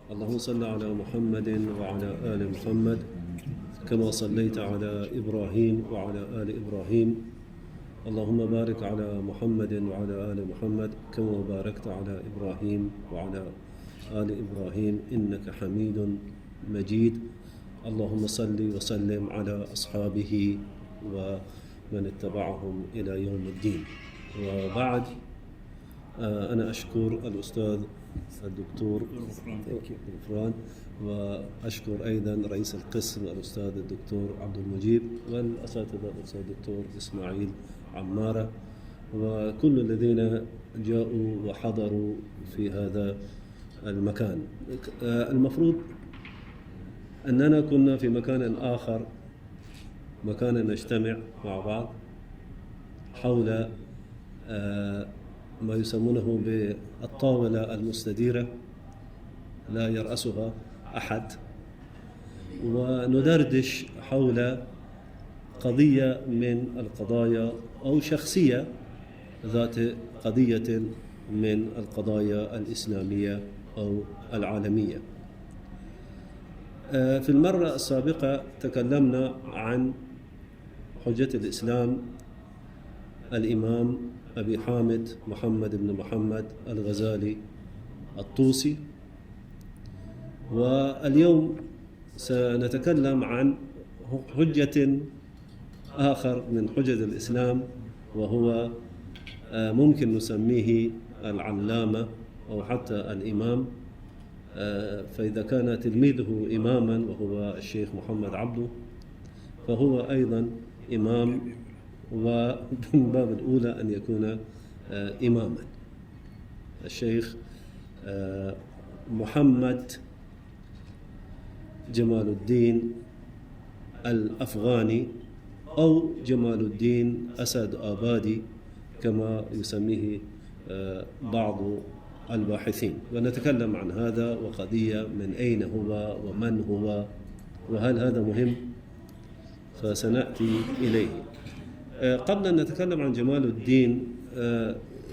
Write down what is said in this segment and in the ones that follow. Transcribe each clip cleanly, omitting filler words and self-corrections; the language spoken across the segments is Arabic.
اللهم صل على محمد وعلى آل محمد كما صليت على إبراهيم وعلى آل إبراهيم. اللهم بارك على محمد وعلى آل محمد كما باركت على إبراهيم وعلى آل إبراهيم إنك حميد مجيد. اللهم صل وسلم على أصحابه ومن اتبعهم إلى يوم الدين. وبعد، أنا أشكر الأستاذ الدكتور غفران، وأشكر أيضا رئيس القسم الأستاذ الدكتور عبد المجيب، والأساتذة الأستاذ الدكتور إسماعيل عمارة، وكل الذين جاءوا وحضروا في هذا المكان. المفروض أننا كنا في مكان آخر، مكان نجتمع مع بعض حول ما يسمونه بالطاولة المستديرة لا يرأسها أحد، وندردش حول قضية من القضايا أو شخصية ذات قضية من القضايا الإسلامية أو العالمية. في المرة السابقة تكلمنا عن حجة الإسلام الإمام أبي حامد محمد بن محمد الغزالي الطوسي، واليوم سنتكلم عن حجة آخر من حجج الإسلام، وهو ممكن نسميه العلامة أو حتى الإمام، فإذا كان تلميذه إماما وهو الشيخ محمد عبده فهو أيضا إمام، ومن باب الأولى أن يكون إماما. الشيخ محمد جمال الدين الأفغاني أو جمال الدين أسد آبادي كما يسميه بعض الباحثين، ونتكلم عن هذا وقضية من أين هو ومن هو وهل هذا مهم، فسنأتي إليه. قبل أن نتكلم عن جمال الدين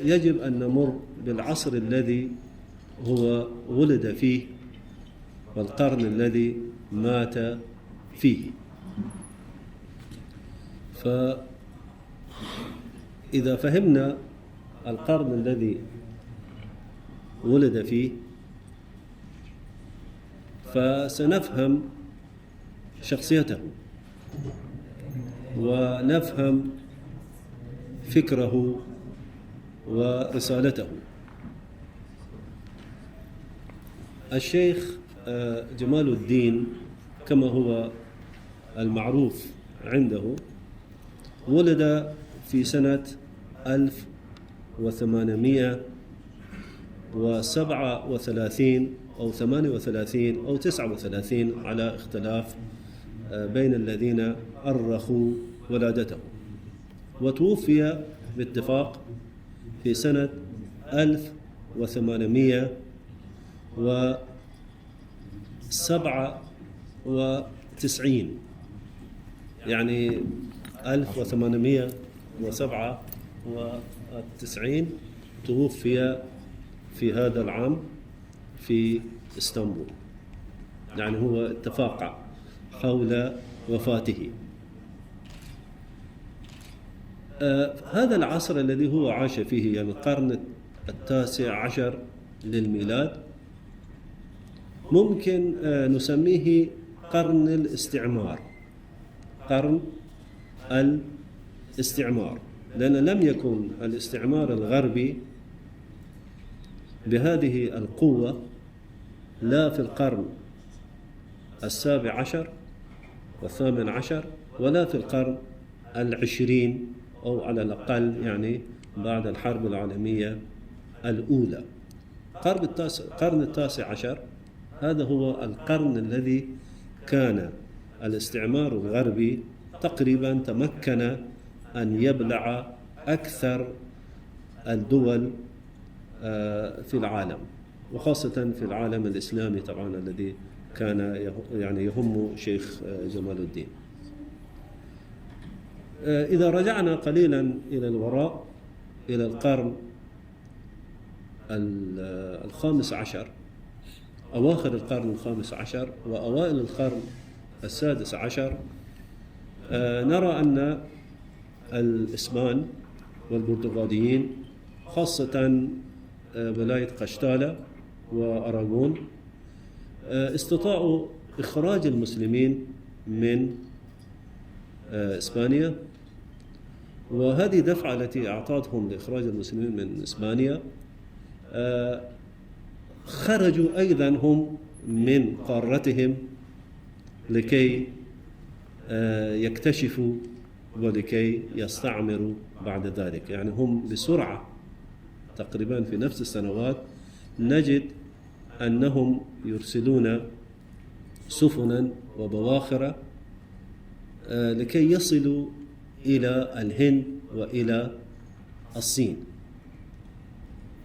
يجب أن نمر بالعصر الذي هو ولد فيه والقرن الذي مات فيه. فإذا فهمنا القرن الذي ولد فيه فسنفهم شخصيته ونفهم فكره ورسالته. الشيخ جمال الدين كما هو المعروف عنده ولد في سنة 1837 أو 38 أو 39 على اختلاف بين الذين أرخوا ولادته، وتوفي باتفاق في سنة 1897، يعني 1897 توفي في هذا العام في اسطنبول، يعني هو اتفاق حول وفاته. هذا العصر الذي هو عاش فيه، يعني القرن 19 للميلاد، ممكن نسميه قرن الاستعمار، قرن الاستعمار، لأن لم يكن الاستعمار الغربي بهذه القوة لا في القرن 17 والثامن عشر ولا في القرن 20 أو على الأقل يعني بعد الحرب العالمية الأولى. القرن 19 هذا هو القرن الذي كان الاستعمار الغربي تقريبا تمكن أن يبلع أكثر الدول في العالم، وخاصة في العالم الإسلامي طبعا الذي كان يعني يهم شيخ جمال الدين. إذا رجعنا قليلا إلى الوراء إلى القرن 15 أواخر القرن الخامس عشر وأوائل القرن السادس عشر، نرى أن الإسبان والبرتغاليين، خاصة ولاية قشتالة وأراغون، استطاعوا إخراج المسلمين من إسبانيا. وهذه الدفعة التي أعطتهم لإخراج المسلمين من إسبانيا، خرجوا أيضا هم من قارتهم لكي يكتشفوا ولكي يستعمروا بعد ذلك. يعني هم بسرعة تقريبا في نفس السنوات نجد أنهم يرسلون سفنا وبواخر لكي يصلوا إلى الهند وإلى الصين.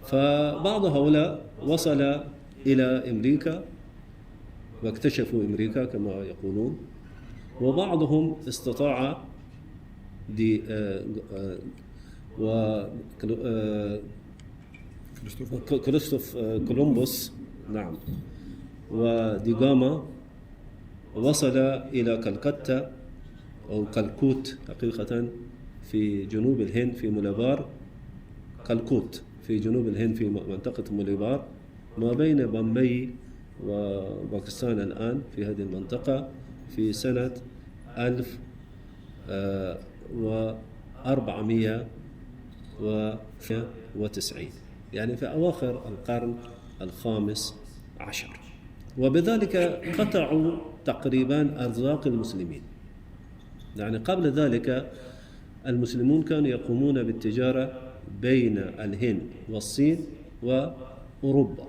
فبعض هؤلاء وصل إلى أمريكا واكتشفوا أمريكا كما يقولون، وبعضهم استطاع كريستوف كولومبوس، نعم، وديغاما وصل إلى كلكتة أو كلكوت حقيقة في جنوب الهند، في ملابار. كلكوت في جنوب الهند في منطقة ملابار ما بين بامبي وباكستان الآن، في هذه المنطقة في سنة 1490، يعني في أواخر القرن الخامس عشر. وبذلك قطعوا تقريبا أرزاق المسلمين. يعني قبل ذلك المسلمون كانوا يقومون بالتجارة بين الهند والصين وأوروبا.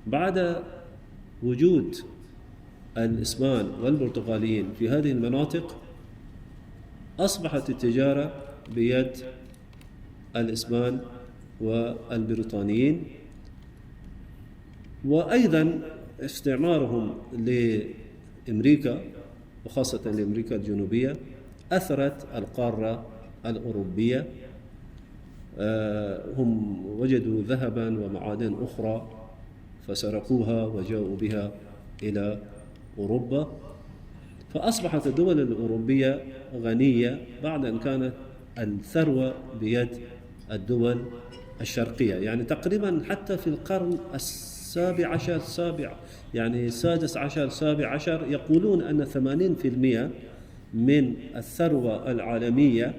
بعد وجود الإسبان والبرتغاليين في هذه المناطق، أصبحت التجارة بيد الإسبان والبريطانيين، وأيضا استعمارهم لأمريكا وخاصة لأمريكا الجنوبية أثرت القارة الأوروبية. هم وجدوا ذهبا ومعادن أخرى فسرقوها وجاءوا بها إلى أوروبا، فأصبحت الدول الأوروبية غنية بعد أن كانت الثروة بيد الدول الشرقية. يعني تقريبا حتى في القرن السابع عشر، يعني السادس عشر، السابع عشر، يقولون أن 80% من الثروة العالمية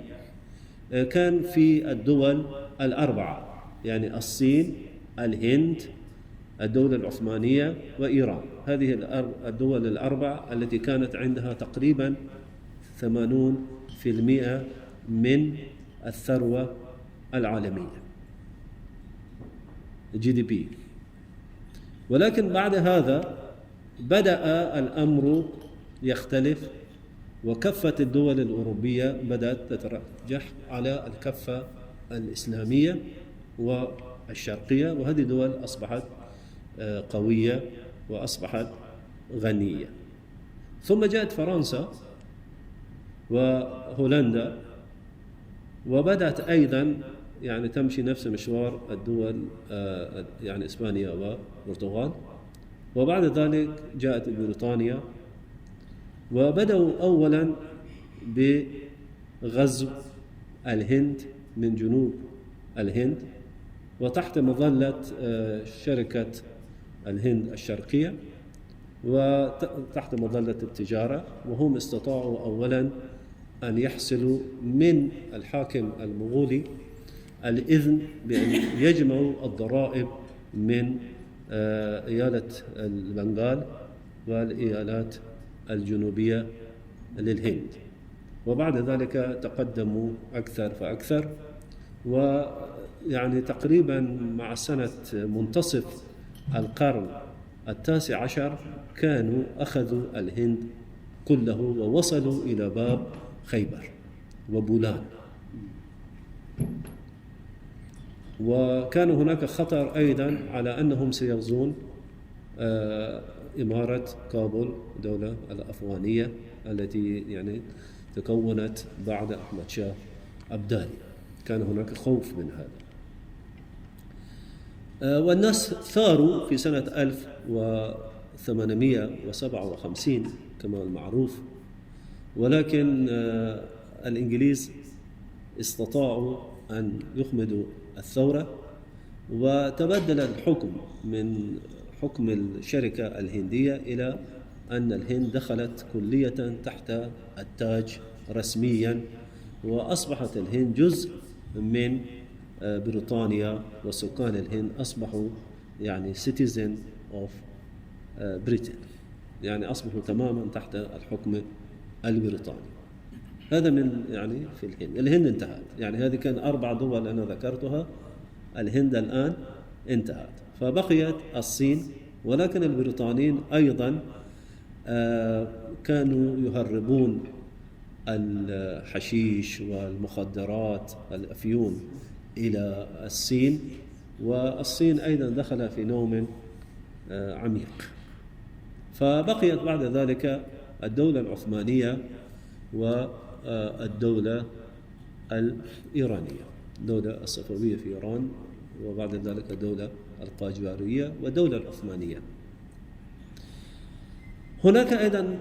كان في الدول الأربعة، يعني الصين، الهند، الدولة العثمانية، وإيران. هذه الدول الأربعة التي كانت عندها تقريبا 80% من الثروة العالمية GDP. ولكن بعد هذا بدأ الأمر يختلف، وكفة الدول الأوروبية بدأت تترجح على الكفة الإسلامية والشرقية، وهذه الدول أصبحت قوية وأصبحت غنية. ثم جاءت فرنسا وهولندا، وبدأت أيضا يعني تمشي نفس مشوار الدول، يعني إسبانيا والبرتغال. وبعد ذلك جاءت بريطانيا، وبدأوا أولا بغزو الهند من جنوب الهند، وتحت مظلة شركة الهند الشرقية وتحت مظلة التجارة. وهم استطاعوا أولا أن يحصلوا من الحاكم المغولي الإذن بأن يجمعوا الضرائب من إيالة البنغال والإيالات الجنوبية للهند. وبعد ذلك تقدموا أكثر فأكثر، ويعني تقريبا مع سنة منتصف القرن التاسع عشر كانوا أخذوا الهند كله ووصلوا إلى باب خيبر وبولان. وكان هناك خطر أيضا على أنهم سيغزون إمارة كابول، الدولة الأفغانية التي يعني تكونت بعد أحمد شاه أبدالي. كان هناك خوف من هذا. والناس ثاروا في سنة 1857 كما المعروف، ولكن الإنجليز استطاعوا أن يخمدوا الثورة، وتبدل الحكم من حكم الشركة الهندية إلى أن الهند دخلت كلية تحت التاج رسميا، وأصبحت الهند جزء من بريطانيا، وسكان الهند أصبحوا يعني citizen of Britain، يعني أصبحوا تماما تحت الحكم البريطاني. هذا من يعني في الهند. الهند انتهت، يعني هذه كان 4 دول أنا ذكرتها، الهند الآن انتهت، فبقيت الصين. ولكن البريطانيين أيضا كانوا يهربون الحشيش والمخدرات الأفيون إلى الصين، والصين أيضا دخل في نوم عميق. فبقيت بعد ذلك الدولة العثمانية والدولة الإيرانية، الدولة الصفوية في إيران، وبعد ذلك الدولة القاجارية والدولة العثمانية. هناك أيضا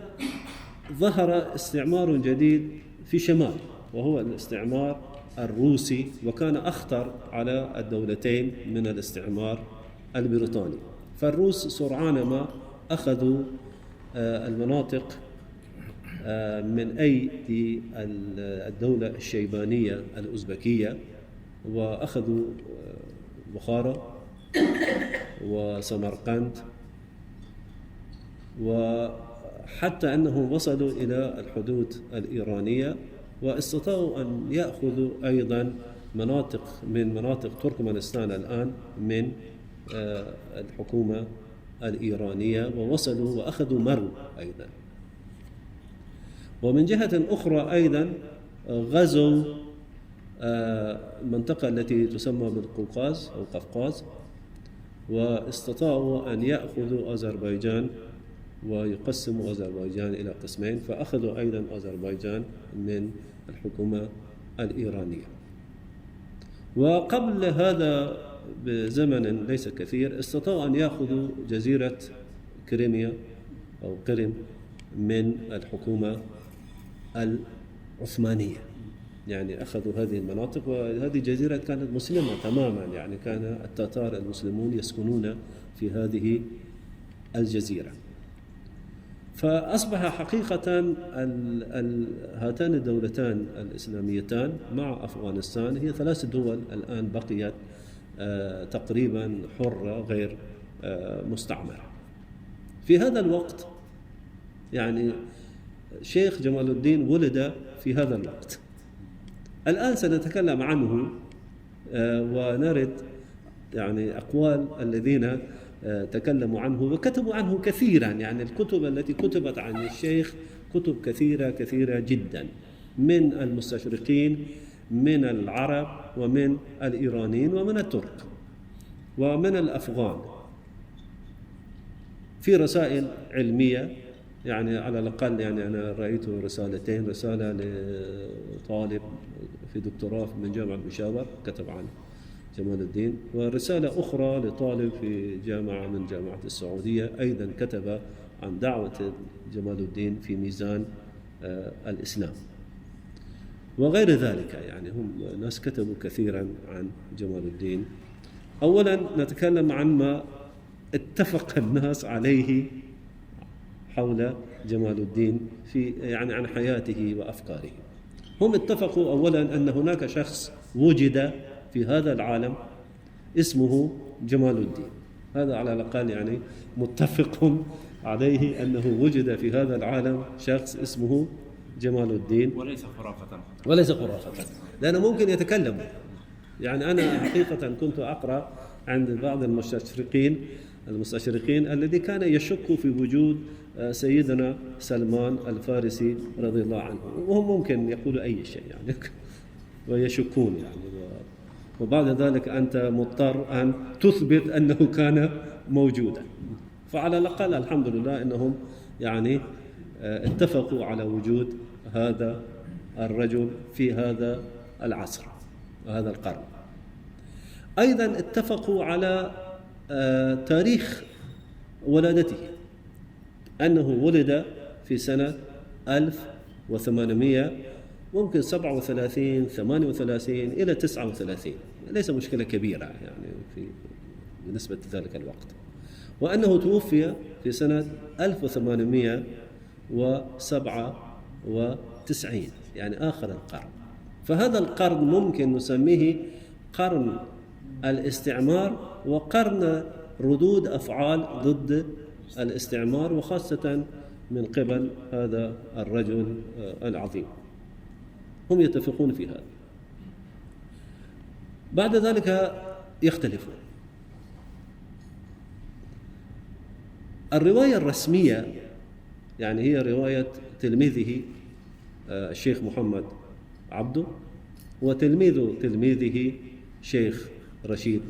ظهر استعمار جديد في شمال، وهو الاستعمار الروسي، وكان أخطر على الدولتين من الاستعمار البريطاني. فالروس سرعان ما أخذوا المناطق من أيدي الدولة الشيبانية الأوزبكية، وأخذوا بخارى وسمرقند، وحتى أنهم وصلوا إلى الحدود الإيرانية، واستطاعوا أن يأخذوا أيضا مناطق من مناطق تركمانستان الآن من الحكومة الإيرانية، ووصلوا وأخذوا مرو أيضا. ومن جهة أخرى أيضا غزوا المنطقة التي تسمى بالقوقاز أو قفقاز، واستطاعوا أن يأخذوا أذربيجان ويقسموا أذربيجان إلى قسمين، فأخذوا أيضا أذربيجان من الحكومة الإيرانية. وقبل هذا بزمن ليس كثير استطاعوا أن يأخذوا جزيرة كريميا أو قرم من الحكومة العثمانية، يعني أخذوا هذه المناطق، وهذه الجزيرة كانت مسلمة تماما، يعني كان التتار المسلمون يسكنون في هذه الجزيرة. فأصبح حقيقة هاتان الدولتان الإسلاميتان مع أفغانستان هي 3 دول الآن بقيت تقريبا حرة غير مستعمرة. في هذا الوقت يعني شيخ جمال الدين ولد في هذا الوقت. الآن سنتكلم عنه ونرد يعني أقوال الذين تكلموا عنه وكتبوا عنه كثيرا، يعني الكتب التي كتبت عن الشيخ كتب كثيرة جدا، من المستشرقين، من العرب، ومن الإيرانيين، ومن الترك، ومن الأفغان. في رسائل علمية، يعني على الأقل يعني أنا رأيت رسالتين، رسالة لطالب في دكتوراه من جامعة بشاور كتب عن جمال الدين، ورسالة أخرى لطالب في جامعة من جامعة السعودية أيضا كتب عن دعوة جمال الدين في ميزان الإسلام، وغير ذلك. يعني هم ناس كتبوا كثيرا عن جمال الدين. أولا نتكلم عن ما اتفق الناس عليه حول جمال الدين في يعني عن حياته وأفكاره. هم اتفقوا أولا أن هناك شخص وجد في هذا العالم اسمه جمال الدين، هذا على الأقل يعني متفق عليه، أنه وجد في هذا العالم شخص اسمه جمال الدين، وليس خرافة، لأنه ممكن يتكلم. يعني أنا حقيقة كنت أقرأ عند بعض المستشرقين الذي كان يشك في وجود سيدنا سلمان الفارسي رضي الله عنه، وهم ممكن يقولوا أي شيء يعني ويشكون يعني، وبعد ذلك أنت مضطر أن تثبت أنه كان موجودا. فعلى الأقل الحمد لله أنهم يعني اتفقوا على وجود هذا الرجل في هذا العصر وهذا القرن. أيضا اتفقوا على تاريخ ولادته أنه ولد في سنة 1800 ممكن 37 38 إلى 39، ليس مشكلة كبيرة يعني بالنسبة لذلك الوقت، وأنه توفي في سنة 1897 يعني آخر القرن. فهذا القرن ممكن نسميه قرن الاستعمار وقرن ردود أفعال ضد الاستعمار، وخاصة من قبل هذا الرجل العظيم. هم يتفقون في هذا. بعد ذلك يختلفون. الرواية الرسمية يعني هي رواية تلميذه الشيخ محمد عبده وتلميذ تلميذه شيخ رشيد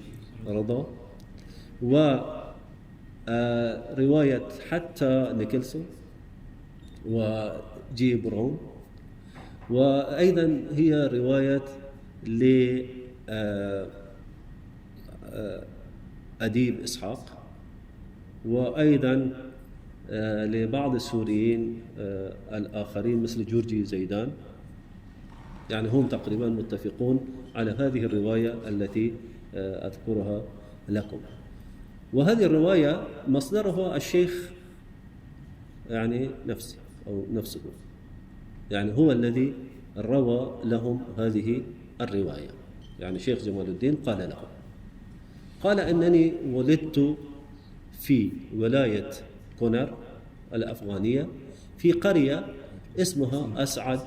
رضا، ورواية حتى نيكلسون وجي براون، وأيضا هي رواية لأديب إسحاق، وأيضا لبعض السوريين الآخرين مثل جورجي زيدان. يعني هم تقريبا متفقون على هذه الرواية التي أذكرها لكم. وهذه الرواية مصدرها الشيخ يعني نفسه يعني هو الذي روى لهم هذه الرواية. يعني شيخ جمال الدين قال لهم، قال أنني ولدت في ولاية كونر الأفغانية في قرية اسمها أسعد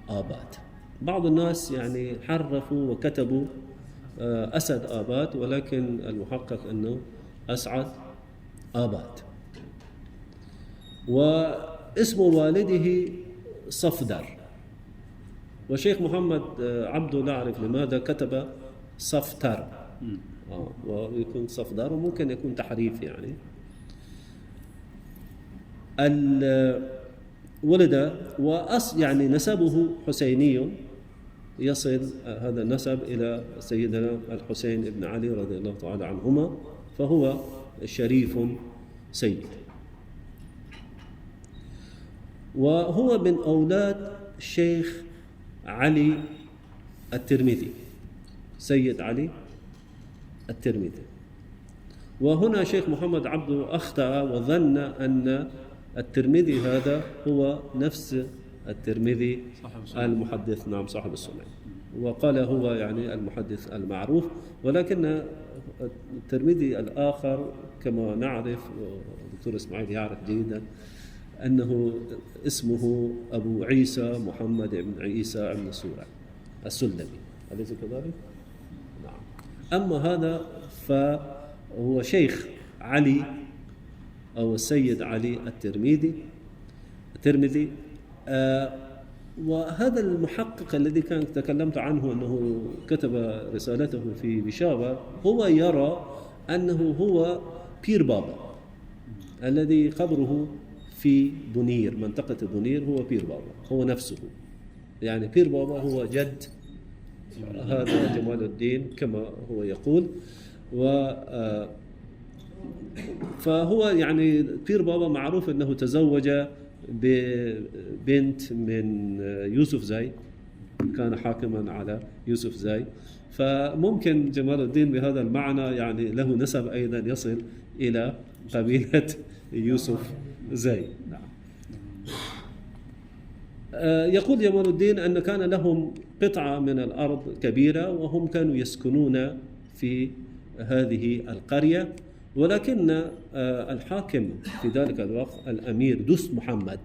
آباد. بعض الناس يعني حرفوا وكتبوا أسد آباد، ولكن المحقق أنه أسعد آباد. واسم والده صفدر، وشيخ محمد عبده لا أعرف لماذا كتب صفتر، ويكون صفدر وممكن يكون تحريف. يعني ولد يعني نسبه حسيني، يصل هذا النسب إلى سيدنا الحسين بن علي رضي الله تعالى عنهما، فهو شريف سيد. وهو من أولاد الشيخ علي الترمذي، سيد علي الترمذي. وهنا شيخ محمد عبده أخطأ وظن أن الترمذي هذا هو نفس الترمذي المحدث، نعم صاحب السنن، وقال هو يعني المحدث المعروف، ولكن الترمذي الآخر كما نعرف والدكتور إسماعيل يعرف جيدا أنه اسمه أبو عيسى محمد بن عيسى بن سورة السلمي، أليس كذلك؟ نعم. أما هذا فهو شيخ علي أو السيد علي الترمذي. وهذا المحقق الذي كان تكلمت عنه أنه كتب رسالته في بشاور، هو يرى أنه هو بير بابا الذي قبره في بنير، منطقة بنير، هو بير بابا، هو نفسه. يعني بير بابا هو جد هذا جمال الدين كما هو يقول. فهو يعني بير بابا معروف أنه تزوج ببنت من يوسف زاي، كان حاكما على يوسف زاي، فممكن جمال الدين بهذا المعنى يعني له نسب أيضا يصل إلى قبيلة يوسف زاي. نعم. يقول جمال الدين أن كان لهم قطعة من الأرض كبيرة، وهم كانوا يسكنون في هذه القرية، ولكن الحاكم في ذلك الوقت الأمير دوست محمد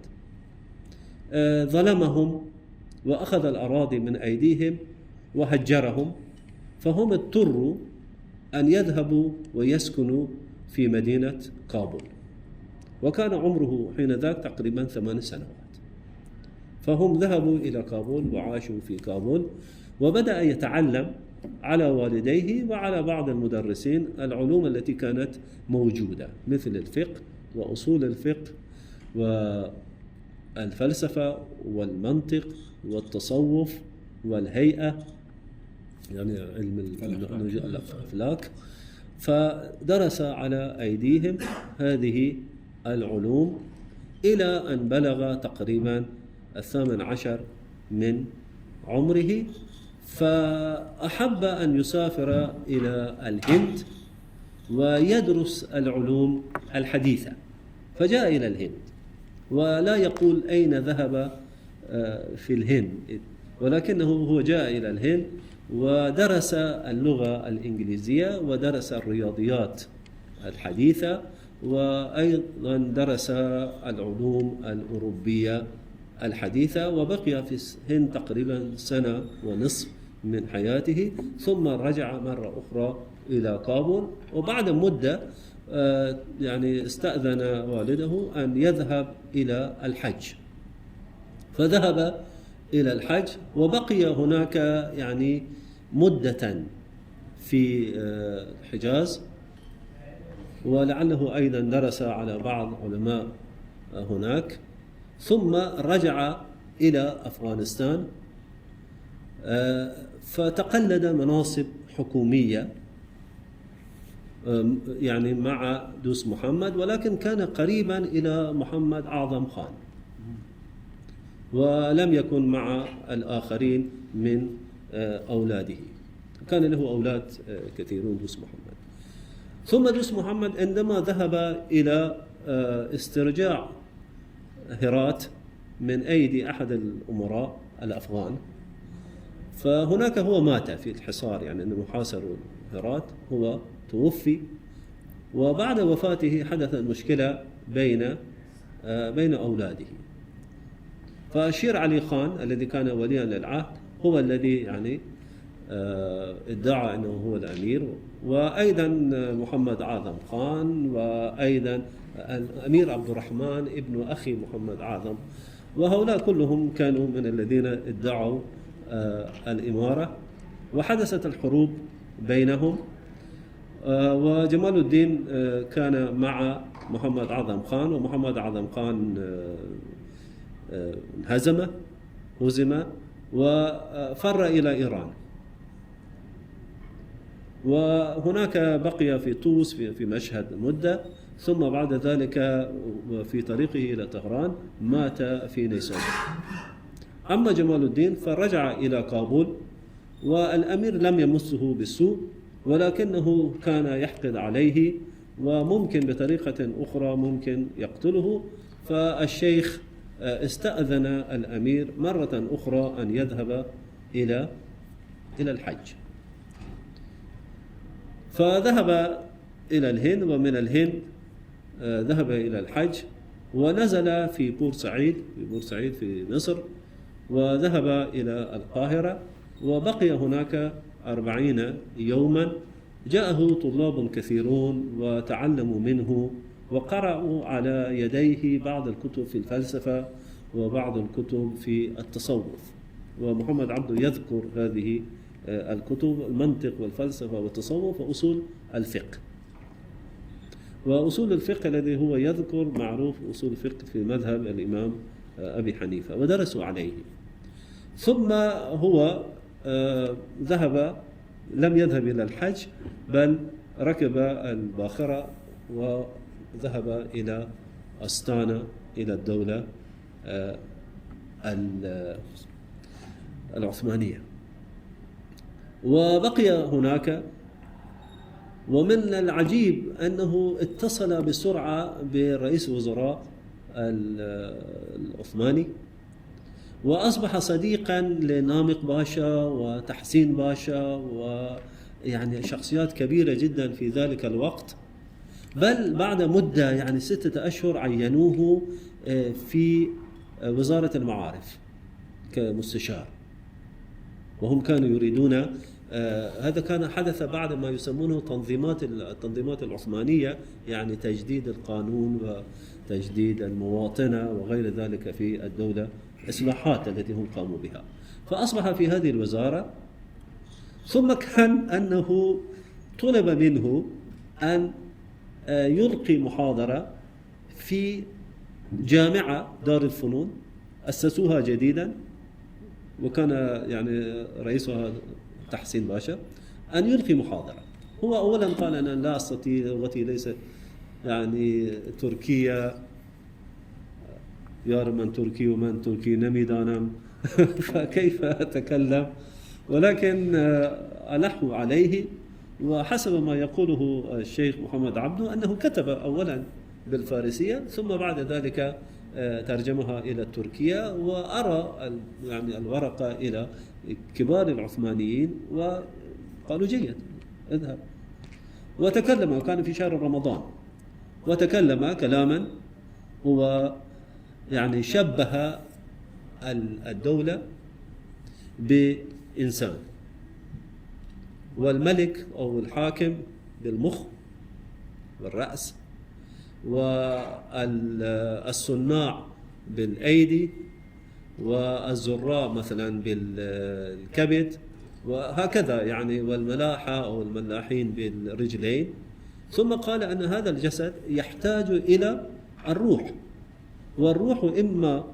ظلمهم وأخذ الأراضي من أيديهم وهجرهم، فهم اضطروا أن يذهبوا ويسكنوا في مدينة كابول، وكان عمره حين ذاك تقريبا 8 سنوات. فهم ذهبوا إلى كابول وعاشوا في كابول، وبدأ يتعلم على والديه وعلى بعض المدرسين العلوم التي كانت موجودة، مثل الفقه وأصول الفقه والفلسفة والمنطق والتصوف والهيئة، يعني علم الأفلاك. فدرس على أيديهم هذه العلوم إلى أن بلغ تقريبا 18 من عمره، فأحب أن يسافر إلى الهند ويدرس العلوم الحديثة، فجاء إلى الهند، ولا يقول أين ذهب في الهند، ولكنه هو جاء إلى الهند ودرس اللغة الإنجليزية ودرس الرياضيات الحديثة، وأيضا درس العلوم الأوروبية الحديثة، وبقي في الهند تقريبا سنة ونصف من حياته، ثم رجع مرة أخرى إلى كابول. وبعد مدة يعني استأذن والده أن يذهب إلى الحج، فذهب إلى الحج وبقي هناك يعني مدة في الحجاز، ولعله أيضا درس على بعض علماء هناك، ثم رجع إلى أفغانستان فتقلد مناصب حكومية يعني مع دوست محمد، ولكن كان قريبا إلى محمد أعظم خان، ولم يكن مع الآخرين من أولاده. كان له أولاد كثيرون دوست محمد. ثم دوست محمد عندما ذهب إلى استرجاع هرات من أيدي أحد الأمراء الأفغان، فهناك هو مات في الحصار، يعني أنه حاصروا هرات، هو توفي، وبعد وفاته حدثت مشكلة بين أولاده. فشير علي خان الذي كان وليا للعهد هو الذي يعني ادعى أنه هو الأمير، وأيضا محمد أعظم خان، وأيضا الأمير عبد الرحمن ابن أخي محمد أعظم، وهؤلاء كلهم كانوا من الذين ادعوا الإمارة، وحدثت الحروب بينهم. وجمال الدين كان مع محمد أعظم خان، ومحمد أعظم خان هزم وفر إلى إيران، وهناك بقي في طوس في مشهد مدة، ثم بعد ذلك في طريقه إلى طهران مات في نيسان. أما جمال الدين فرجع إلى كابول، والأمير لم يمسه بالسوء، ولكنه كان يحقد عليه، وممكن بطريقة أخرى ممكن يقتله. فالشيخ استأذن الأمير مرة أخرى أن يذهب إلى الحج، فذهب إلى الهند، ومن الهند ذهب إلى الحج، ونزل في بورسعيد في مصر، وذهب إلى القاهرة، وبقي هناك 40 يوما. جاءه طلاب كثيرون وتعلموا منه، وقرأوا على يديه بعض الكتب في الفلسفة وبعض الكتب في التصوف، ومحمد عبده يذكر هذه الكتب: المنطق والفلسفة والتصوف وأصول الفقه. وأصول الفقه الذي هو يذكر معروف أصول الفقه في مذهب الإمام أبي حنيفة، ودرسوا عليه. ثم هو لم يذهب إلى الحج، بل ركب الباخرة وذهب إلى أستانا، إلى الدولة العثمانية، وبقي هناك. ومن العجيب أنه اتصل بسرعة برئيس وزراء العثماني، وأصبح صديقا لنامق باشا وتحسين باشا، ويعني شخصيات كبيرة جدا في ذلك الوقت. بل بعد مدة يعني 6 أشهر عينوه في وزارة المعارف كمستشار، وهم كانوا يريدون هذا كان حدث بعد ما يسمونه التنظيمات العثمانية، يعني تجديد القانون وتجديد المواطنة وغير ذلك في الدولة، إصلاحات التي هم قاموا بها. فأصبح في هذه الوزارة. ثم كان أنه طلب منه أن يلقي محاضرة في جامعة دار الفنون أسسوها جديدا، وكان يعني رئيسها تحسين باشا، أن يلقي محاضرة. هو أولا قال أنا لا أستطيع، لغتي ليست يعني تركية، يار من تركي ومن تركي نمي دانم فكيف أتكلم؟ ولكن ألحوا عليه، وحسب ما يقوله الشيخ محمد عبده أنه كتب أولا بالفارسية ثم بعد ذلك ترجمها إلى التركية، وأرى يعني الورقة إلى كبار العثمانيين وقالوا جيد اذهب. وتكلم، وكان في شهر رمضان، وتكلم كلاما هو يعني شبه الدولة بإنسان، والملك أو الحاكم بالمخ والرأس، والصناع بالأيدي، والزراء مثلا بالكبد، وهكذا يعني، والملاحة أو الملاحين بالرجلين. ثم قال أن هذا الجسد يحتاج إلى الروح، والروح إما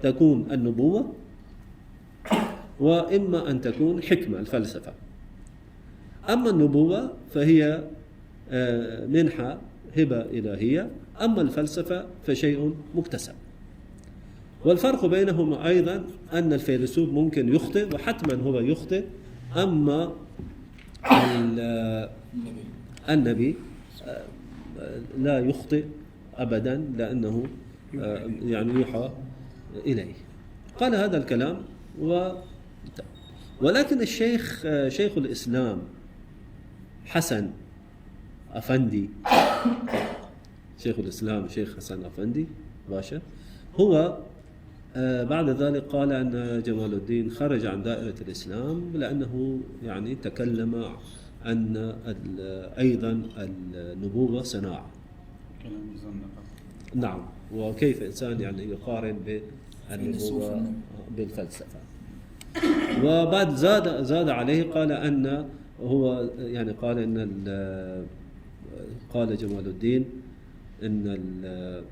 تكون النبوة وإما أن تكون حكمة الفلسفة. أما النبوة فهي منحة هبة إلهية، أما الفلسفة فشيء مكتسب. والفرق بينهما أيضا أن الفيلسوف ممكن يخطئ، وحتما هو يخطئ، أما النبي لا يخطئ أبدا، لأنه يعني يوحى إليه. قال هذا الكلام ولكن الشيخ شيخ الإسلام حسن أفندي، شيخ الإسلام شيخ حسن أفندي باشا، هو بعد ذلك قال أن جمال الدين خرج عن دائرة الإسلام، لأنه يعني تكلم أن أيضا النبوة صناعة. نعم، وكيف إنسان يعني يقارن بالنبوة بالفلسفة. وبعد زاد عليه، قال أن هو يعني قال أن قال جمال الدين أن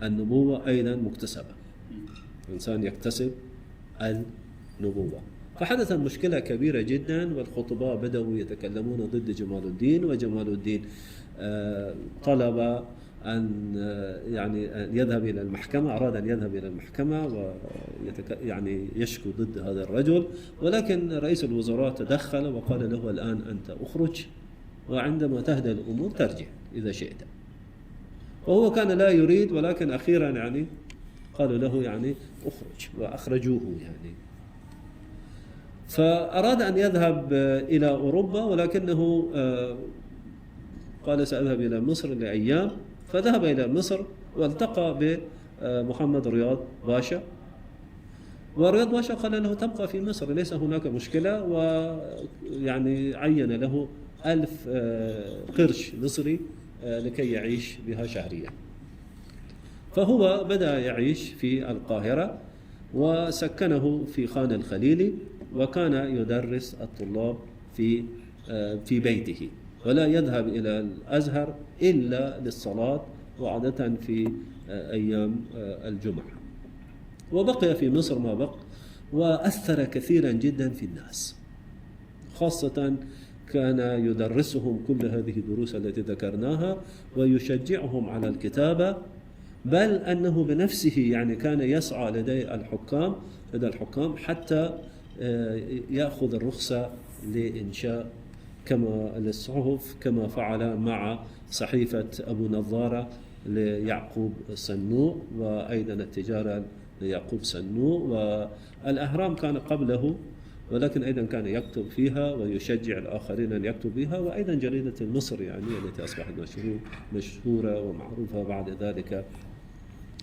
النبوة أيضا مكتسبة، الإنسان يكتسب النبوة. فحدثت مشكلة كبيرة جدا، والخطباء بدأوا يتكلمون ضد جمال الدين، وجمال الدين طلب أن يعني يذهب إلى المحكمة، أراد أن يذهب إلى المحكمة يعني يشكو ضد هذا الرجل، ولكن رئيس الوزراء تدخل وقال له الآن أنت أخرج، وعندما تهدأ الأمور ترجع إذا شئت. وهو كان لا يريد، ولكن أخيرا يعني قالوا له يعني أخرج، وأخرجوه يعني. فأراد أن يذهب إلى أوروبا، ولكنه قال سأذهب إلى مصر لأيام، فذهب إلى مصر والتقى بمحمد رياض باشا، ورياض باشا قال له تبقى في مصر، ليس هناك مشكلة، ويعني عين له 1000 قرش مصري لكي يعيش بها شهريا. فهو بدأ يعيش في القاهرة، وسكنه في خان الخليلي، وكان يدرس الطلاب في بيته، ولا يذهب إلى الأزهر إلا للصلاة، وعادة في أيام الجمعة. وبقي في مصر ما بقي، وأثر كثيرا جدا في الناس، خاصة كان يدرسهم كل هذه الدروس التي ذكرناها، ويشجعهم على الكتابة، بل أنه بنفسه يعني كان يسعى لدى الحكام حتى يأخذ الرخصة لإنشاء كما للصحف، كما فعل مع صحيفة أبو نظارة ليعقوب سنوء، وأيضا التجارة ليعقوب سنوء، والأهرام كان قبله، ولكن أيضا كان يكتب فيها ويشجع الآخرين أن يكتب بها، وأيضا جريدة المصر يعني التي أصبحت مشهورة ومعروفة بعد ذلك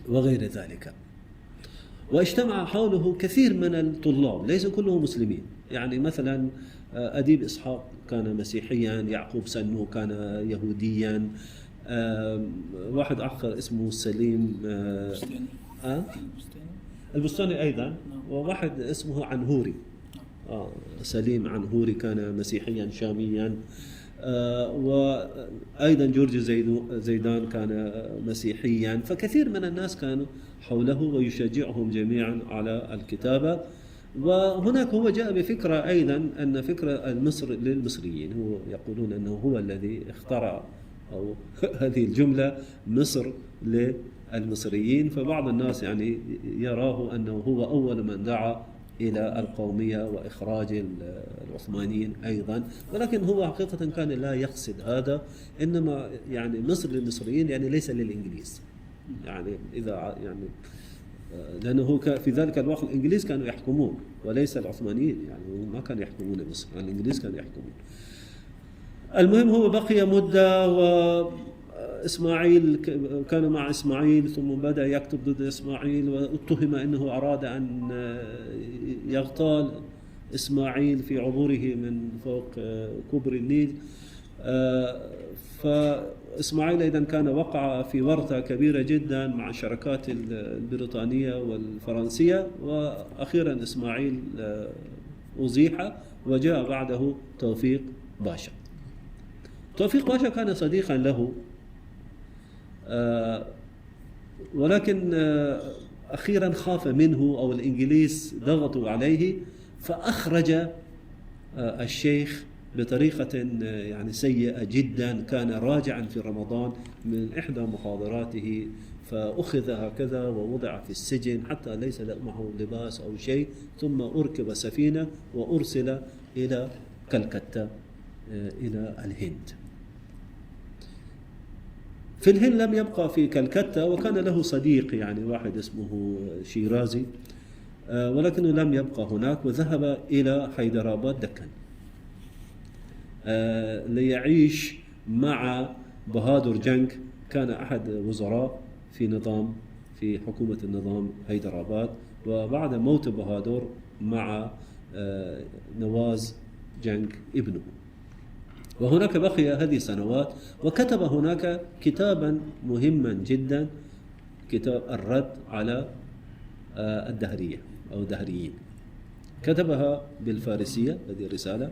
وغير ذلك. واجتمع حوله كثير من الطلاب، ليس كلهم مسلمين، يعني مثلا أديب إسحاق كان مسيحيا، يعقوب سنوء كان يهوديا، واحد آخر اسمه سليم البستاني أيضا، وواحد اسمه عنهوري، سليم عنهوري كان مسيحيا شاميا، وأيضا جورج زيدان كان مسيحيا. فكثير من الناس كانوا حوله ويشجعهم جميعا على الكتابة. وهناك هو جاء بفكرة أيضا، أن فكرة مصر للمصريين، هو يقولون أنه هو الذي اخترع أو هذه الجملة مصر للمصريين. فبعض الناس يعني يراه أنه هو أول من دعا إلى القومية وإخراج العثمانيين أيضا، ولكن هو حقيقة كان لا يقصد هذا، إنما يعني مصر للمصريين يعني ليس للإنجليز. يعني إذا يعني لأنه في ذلك الوقت الإنجليز كانوا يحكمون وليس العثمانيين، يعني ما كانوا يحكمون مصر، الإنجليز كانوا يحكمون. المهم هو بقي مدة، وإسماعيل كان مع إسماعيل، ثم بدأ يكتب ضد إسماعيل، واتهم أنه أراد أن يغتال إسماعيل في عبوره من فوق كبر النيل. فإسماعيل أيضا كان وقع في ورطة كبيرة جدا مع الشركات البريطانية والفرنسية، وأخيرا إسماعيل أزيح وجاء بعده توفيق باشا. توفيق باشا كان صديقا له، ولكن أخيرا خاف منه، أو الإنجليز ضغطوا عليه، فأخرج الشيخ بطريقة يعني سيئة جدا. كان راجعا في رمضان من إحدى محاضراته، فأخذ هكذا ووضع في السجن حتى ليس معه لباس أو شيء، ثم أركب سفينة وأرسل إلى كلكتة إلى الهند. في الهند لم يبقى في كلكتة، وكان له صديق يعني واحد اسمه شيرازي، ولكنه لم يبقى هناك، وذهب إلى حيدرآباد دكن ليعيش مع بهادر جنگ، كان أحد وزراء في حكومة النظام حيدرآباد. وبعد موت بهادر مع نواز جنگ ابنه، وهناك بقي هذه السنوات، وكتب هناك كتابا مهما جدا، كتاب الرد على الدهرية أو الدهريين، كتبها بالفارسية هذه الرسالة.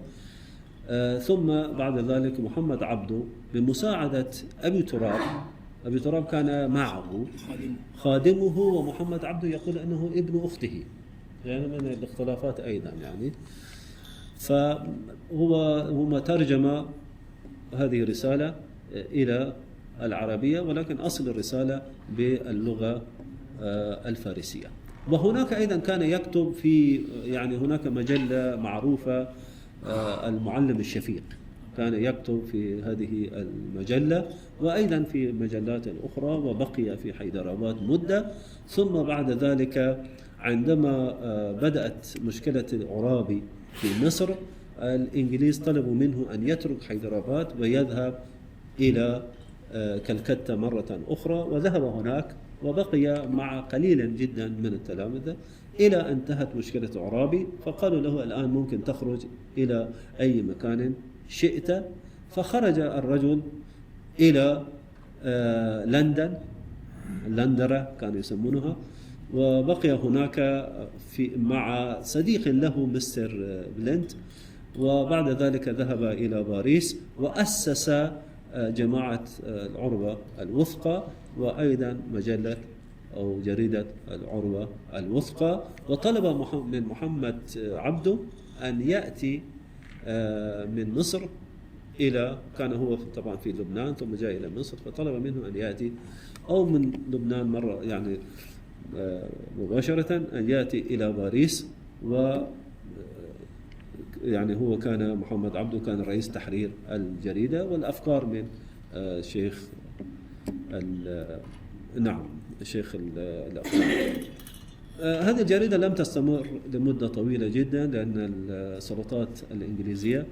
ثم بعد ذلك محمد عبده بمساعدة أبي تراب كان معه خادمه، ومحمد عبده يقول أنه ابن أخته، يعني من الاختلافات أيضا يعني. فهو ترجم هذه الرسالة إلى العربية، ولكن أصل الرسالة باللغة الفارسية. وهناك أيضا كان يكتب في يعني هناك مجلة معروفة المعلم الشفيق، كان يكتب في هذه المجلة وأيضا في مجلات أخرى، وبقي في حيدرآباد مدة. ثم بعد ذلك عندما بدأت مشكلة العرابي في مصر، الإنجليز طلبوا منه أن يترك حيدرآباد ويذهب إلى كلكتة مرة أخرى، وذهب هناك وبقي مع قليلا جدا من التلامذة إلى أن انتهت مشكلة عرابي. فقالوا له الآن ممكن تخرج إلى أي مكان شئت. فخرج الرجل إلى لندن، لندرة كانوا يسمونها، وبقي هناك مع صديق له مستر بلنت. وبعد ذلك ذهب إلى باريس وأسس جماعة العروة الوثقى، وأيضا مجلة أو جريدة العروة الوثقى. وطلب من محمد عبده أن يأتي من مصر إلى، كان هو طبعا في لبنان ثم جاء إلى مصر، فطلب منه أن يأتي، أو من لبنان مرة يعني مباشرة، أن يأتي إلى باريس. و يعني هو كان محمد عبده كان رئيس تحرير الجريدة، والأفكار من شيخ شيخ الأفكار. هذه الجريدة لم تستمر لمدة طويلة جدا، لأن السلطات الإنجليزية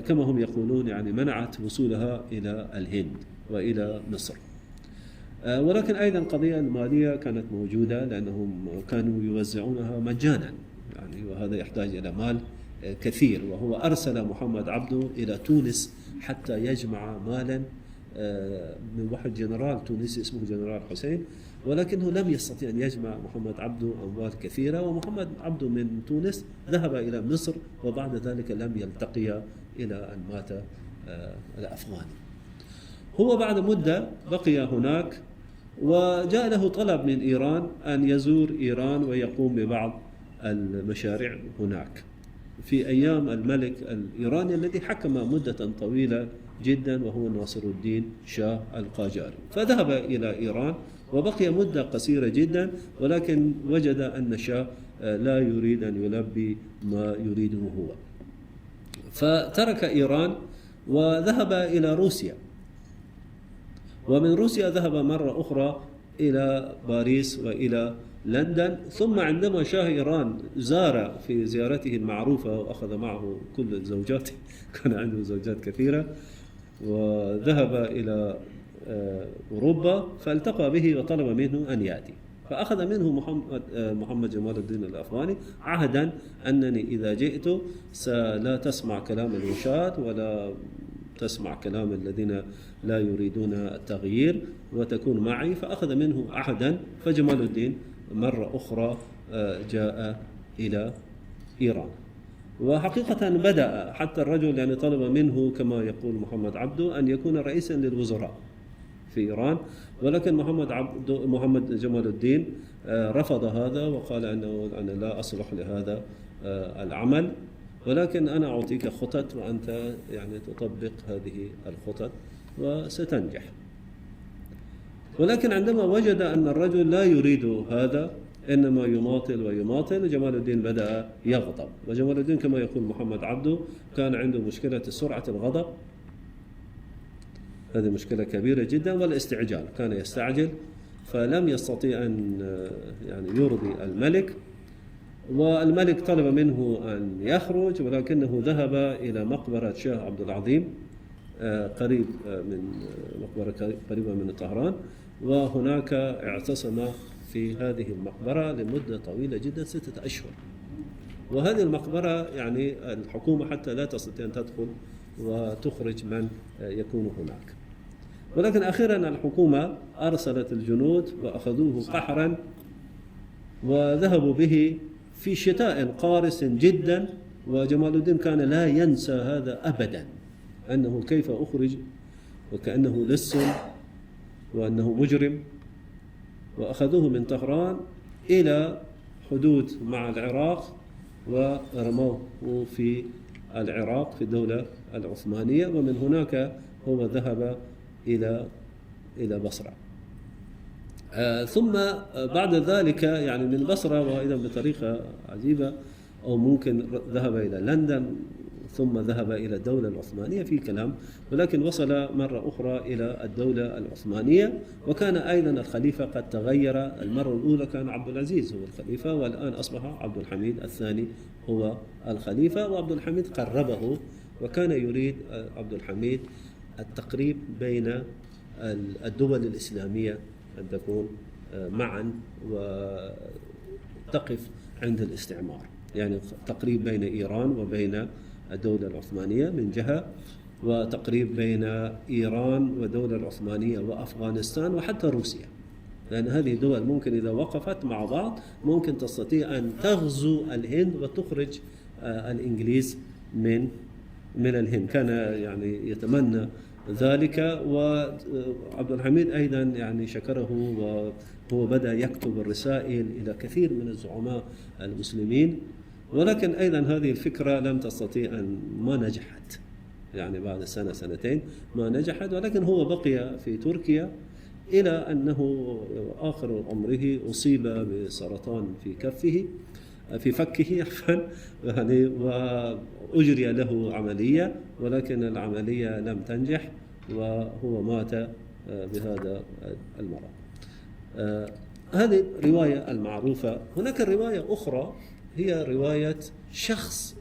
كما هم يقولون يعني منعت وصولها إلى الهند وإلى مصر. ولكن أيضا القضية المالية كانت موجودة، لأنهم كانوا يوزعونها مجانا يعني، وهذا يحتاج إلى مال كثير. وهو أرسل محمد عبده إلى تونس حتى يجمع مالا من واحد جنرال تونسي اسمه جنرال حسين، ولكنه لم يستطيع أن يجمع محمد عبده أموال كثيرة. ومحمد عبده من تونس ذهب إلى مصر، وبعد ذلك لم يلتقيا إلى أن مات الأفغاني. هو بعد مدة بقي هناك، وجاء له طلب من إيران أن يزور إيران ويقوم ببعض المشاريع هناك في أيام الملك الإيراني الذي حكم مدة طويلة جدا، وهو ناصر الدين شاه القاجاري. فذهب إلى إيران وبقي مدة قصيرة جدا، ولكن وجد أن الشاه لا يريد أن يلبي ما يريده هو، فترك إيران وذهب إلى روسيا، ومن روسيا ذهب مرة أخرى إلى باريس وإلى لندن. ثم عندما شاه إيران زار في زيارته المعروفة وأخذ معه كل الزوجات كان عنده زوجات كثيرة، وذهب إلى أوروبا فالتقى به وطلب منه أن يأتي، فأخذ منه محمد جمال الدين الأفغاني عهدا أنني إذا جئت لا تسمع كلام الوشاة ولا تسمع كلام الذين لا يريدون التغيير وتكون معي. فأخذ منه عهدا، فجمال الدين مرة أخرى جاء إلى إيران. وحقيقة بدأ حتى الرجل يعني طلب منه كما يقول محمد عبده أن يكون رئيسا للوزراء في إيران، ولكن محمد جمال الدين رفض هذا وقال أنه أنا لا أصلح لهذا العمل، ولكن أنا أعطيك خطط وأنت يعني تطبق هذه الخطط وستنجح. ولكن عندما وجد أن الرجل لا يريد هذا، إنما يماطل ويماطل، جمال الدين بدأ يغضب. وجمال الدين كما يقول محمد عبده كان عنده مشكلة سرعة الغضب، هذه مشكلة كبيرة جدا، والاستعجال، كان يستعجل فلم يستطيع أن يعني يرضي الملك. والملك طلب منه أن يخرج، ولكنه ذهب إلى مقبرة شاه عبد العظيم قريب من مقبرة قريبة من طهران، وهناك اعتصم في هذه المقبرة لمدة طويلة جدا 6 أشهر. وهذه المقبرة يعني الحكومة حتى لا تستطيع أن تدخل وتخرج من يكون هناك. ولكن أخيرا الحكومة أرسلت الجنود وأخذوه قحرا وذهبوا به في شتاء قارس جدا. وجمال الدين كان لا ينسى هذا أبدا، أنه كيف أخرج وكأنه لص وأنه مجرم. وأخذوه من طهران إلى حدود مع العراق ورموه في العراق في الدولة العثمانية، ومن هناك هو ذهب إلى بصرة. ثم بعد ذلك يعني من بصرة وأيضا بطريقة عجيبة، أو ممكن ذهب إلى لندن ثم ذهب إلى الدولة العثمانية في كلام، ولكن وصل مرة أخرى إلى الدولة العثمانية. وكان أيضا الخليفة قد تغير، المرة الأولى كان عبد العزيز هو الخليفة، والآن أصبح عبد الحميد الثاني هو الخليفة. وعبد الحميد قربه، وكان يريد عبد الحميد التقريب بين الدول الإسلامية أن تكون معا وتقف عند الاستعمار، يعني تقريب بين إيران وبين الدولة العثمانية من جهة، وتقريب بين إيران والدولة العثمانية وأفغانستان وحتى روسيا، لأن هذه الدول ممكن إذا وقفت مع بعض ممكن تستطيع أن تغزو الهند وتخرج الإنجليز من الهند. كان يعني يتمنى ذلك. وعبد الحميد أيضا يعني شكره، وهو بدأ يكتب الرسائل إلى كثير من الزعماء المسلمين. ولكن أيضا هذه الفكرة لم تستطيع أن ما نجحت، يعني بعد سنة سنتين ما نجحت. ولكن هو بقي في تركيا إلى أنه آخر عمره أصيب بسرطان في كفه في فكه عفوا، يعني وأجري له عملية، ولكن العملية لم تنجح وهو مات بهذا المرض. هذه الرواية المعروفة. هناك رواية أخرى هي رواية شخص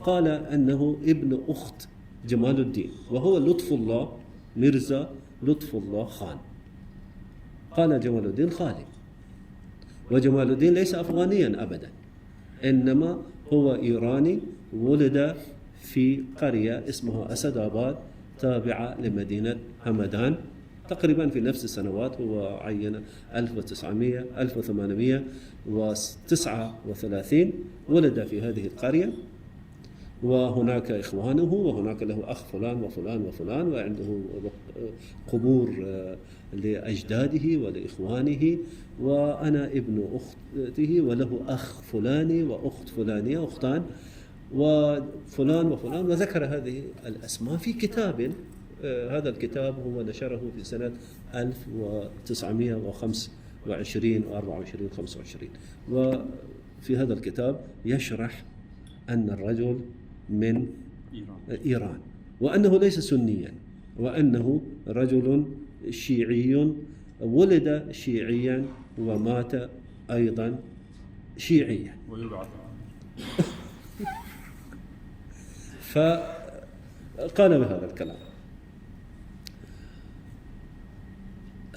قال أنه ابن أخت جمال الدين، وهو لطف الله ميرزا لطف الله خان. قال جمال الدين خالي، وجمال الدين ليس أفغانيا أبدا، إنما هو إيراني، ولد في قرية اسمها أسد آباد تابعة لمدينة همدان تقريبا في نفس السنوات. هو عين 1839 ولد في هذه القرية. وهناك إخوانه، وهناك له أخ فلان وفلان وفلان، وعنده قبور لأجداده ولإخوانه، وأنا ابن أخته وله أخ فلاني وأخت فلانية أختان وفلان وفلان، وذكر هذه الأسماء في كتاب. هذا الكتاب هو نشره في سنة 1925 و24 25. وفي هذا الكتاب يشرح أن الرجل من إيران، وأنه ليس سنيا، وأنه رجل شيعي ولد شيعيا ومات أيضا شيعيا. ويبعث فقال بهذا الكلام.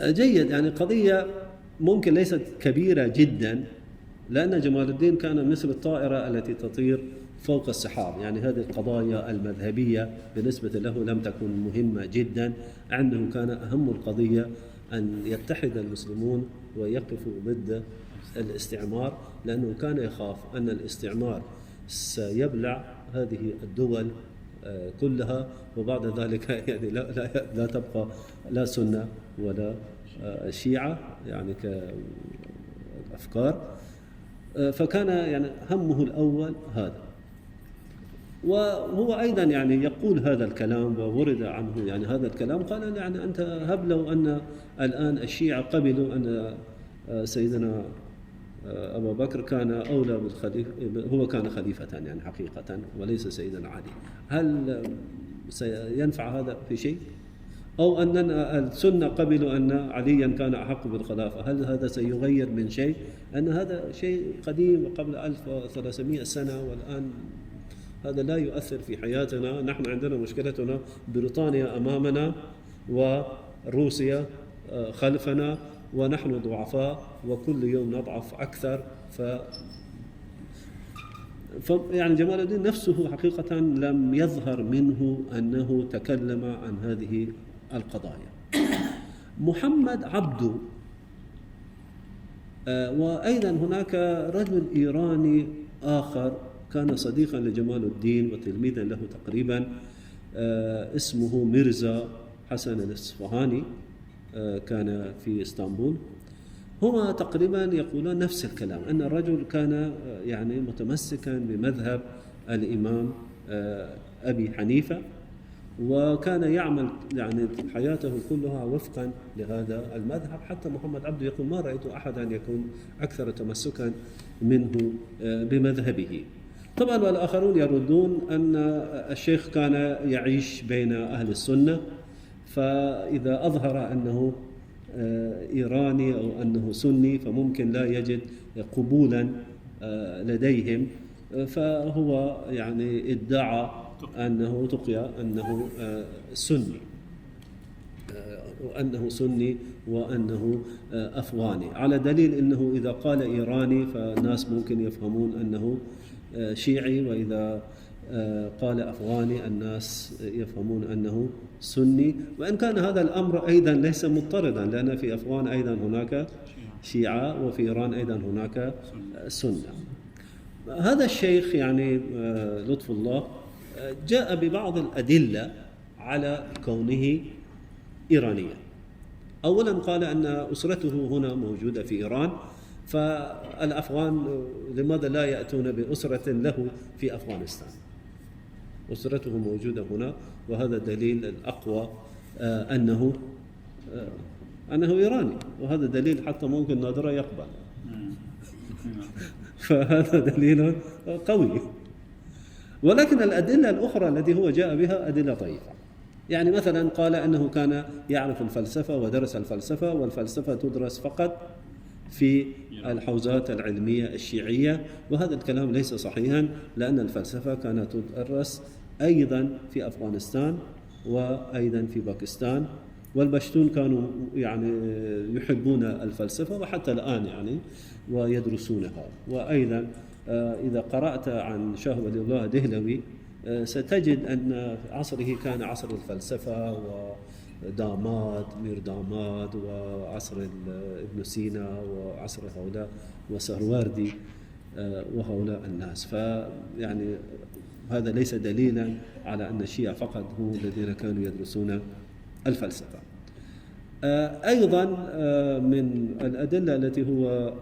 جيد، يعني قضية ممكن ليست كبيرة جدا، لأن جمال الدين كان مثل الطائرة التي تطير فوق السحاب. يعني هذه القضايا المذهبية بالنسبة له لم تكن مهمة جدا عنده. كان أهم القضية أن يتحد المسلمون ويقفوا ضد الاستعمار، لأنه كان يخاف أن الاستعمار سيبلع هذه الدول كلها، وبعد ذلك يعني لا تبقى لا سنة ولا شيعة يعني كأفكار. فكان يعني همه الأول هذا. وهو أيضا يعني يقول هذا الكلام، وورد عنه يعني هذا الكلام. قال يعني أنت هب لو أن الآن الشيعة قبلوا أن سيدنا أبا بكر كان أولى بالخليفة، هو كان خليفة يعني حقيقة وليس سيدنا علي، هل سينفع هذا في شيء؟ أو أن السنة قبلوا أن عليا كان أحق بالخلافة، هل هذا سيغير من شيء؟ أن هذا شيء قديم قبل 1300 سنة، والآن هذا لا يؤثر في حياتنا. نحن عندنا مشكلتنا بريطانيا أمامنا وروسيا خلفنا، ونحن ضعفاء وكل يوم نضعف أكثر. يعني جمال الدين نفسه حقيقة لم يظهر منه أنه تكلم عن هذه القضايا. محمد عبده، وأيضا هناك رجل إيراني آخر كان صديقا لجمال الدين وتلميذا له تقريبا، اسمه ميرزا حسن الإصفهاني، كان في اسطنبول. هما تقريبا يقولون نفس الكلام، أن الرجل كان يعني متمسكا بمذهب الإمام أبي حنيفة، وكان يعمل يعني حياته كلها وفقا لهذا المذهب. حتى محمد عبده يقول ما رأيت أحدا يكون أكثر تمسكا منه بمذهبه. طبعا والآخرون يردون أن الشيخ كان يعيش بين أهل السنة، فإذا أظهر أنه إيراني أو أنه سني فممكن لا يجد قبولا لديهم، فهو يعني ادعى أنه تقي أنه سني، وأنه سني وأنه أفغاني، على دليل أنه إذا قال إيراني فالناس ممكن يفهمون أنه شيعي، وإذا قال أفغاني الناس يفهمون أنه سني. وإن كان هذا الأمر أيضا ليس مضطردا، لأن في أفغان أيضا هناك شيعة، وفي إيران أيضا هناك سنة. هذا الشيخ يعني لطف الله جاء ببعض الأدلة على كونه إيرانيا. أولا قال أن أسرته هنا موجودة في إيران، فالأفغان لماذا لا يأتون بأسرة له في أفغانستان؟ أسرته موجودة هنا، وهذا دليل الأقوى أنه إيراني، وهذا دليل حتى ممكن نادرا يقبل. فهذا دليل قوي. ولكن الأدلة الأخرى التي هو جاء بها أدلة ضعيفة. يعني مثلا قال أنه كان يعرف الفلسفة ودرس الفلسفة، والفلسفة تدرس فقط في الحوزات العلمية الشيعية، وهذا الكلام ليس صحيحا، لأن الفلسفة كانت تدرس أيضا في أفغانستان وأيضا في باكستان، والبشتون كانوا يعني يحبون الفلسفة وحتى الآن يعني ويدرسونها. وأيضا إذا قرأت عن شاه ولي الله دهلوي ستجد أن عصره كان عصر الفلسفة، وداماد مير داماد، وعصر ابن سينا، وعصر هؤلاء، وسهرواردي. وهؤلاء الناس. فيعني هذا ليس دليلا على أن الشيعة فقط هم الذين كانوا يدرسون الفلسفة. أيضا من الأدلة التي هو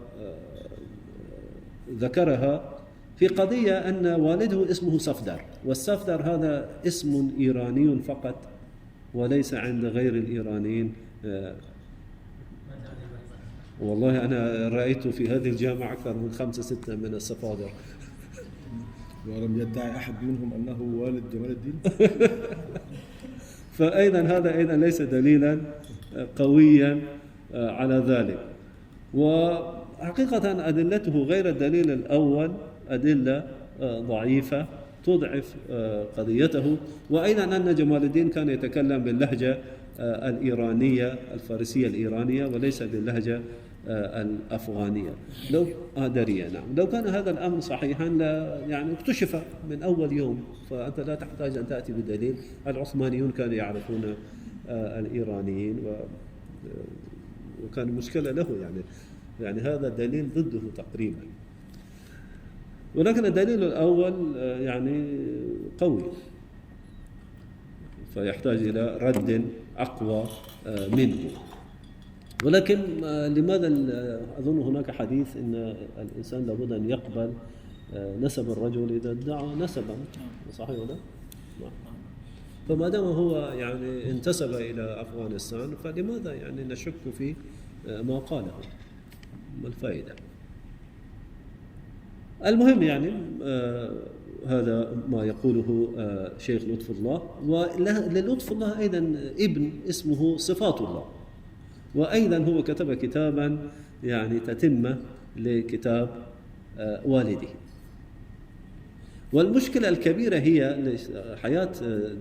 ذكرها في قضية أن والده اسمه صفدر، والصفدر هذا اسم إيراني فقط وليس عند غير الإيرانيين. والله أنا رأيت في هذه الجامعة أكثر من 5-6 من الصفادر. ولم يدعي أحد منهم أنه والد جمال الدين. فأيضا هذا أيضا ليس دليلا قويا على ذلك. وحقيقة أدلته غير الدليل الأول أدلة ضعيفة تضعف قضيته. وأيضا أن جمال الدين كان يتكلم باللهجة الإيرانية الفارسية الإيرانية وليس باللهجة الأفغانية لو درية. نعم، لو كان هذا الأمر صحيحا يعني اكتشف من أول يوم، فأنت لا تحتاج أن تأتي بدليل. العثمانيون كانوا يعرفون الإيرانيين وكان مشكلة له، يعني هذا دليل ضده تقريبا. ولكن الدليل الأول يعني قوي، فيحتاج إلى رد أقوى منه. ولكن لماذا أظن هناك حديث أن الإنسان لابد أن يقبل نسب الرجل إذا ادعى نسبا، صحيح ولا؟ فما دام هو يعني انتسب إلى أفغانستان فلماذا يعني نشك في ما قاله؟ ما الفائدة؟ المهم يعني هذا ما يقوله شيخ لطف الله. وللطف الله أيضا ابن اسمه صفات الله، وأيضا هو كتب كتابا يعني تتمة لكتاب والده. والمشكلة الكبيرة هي حياة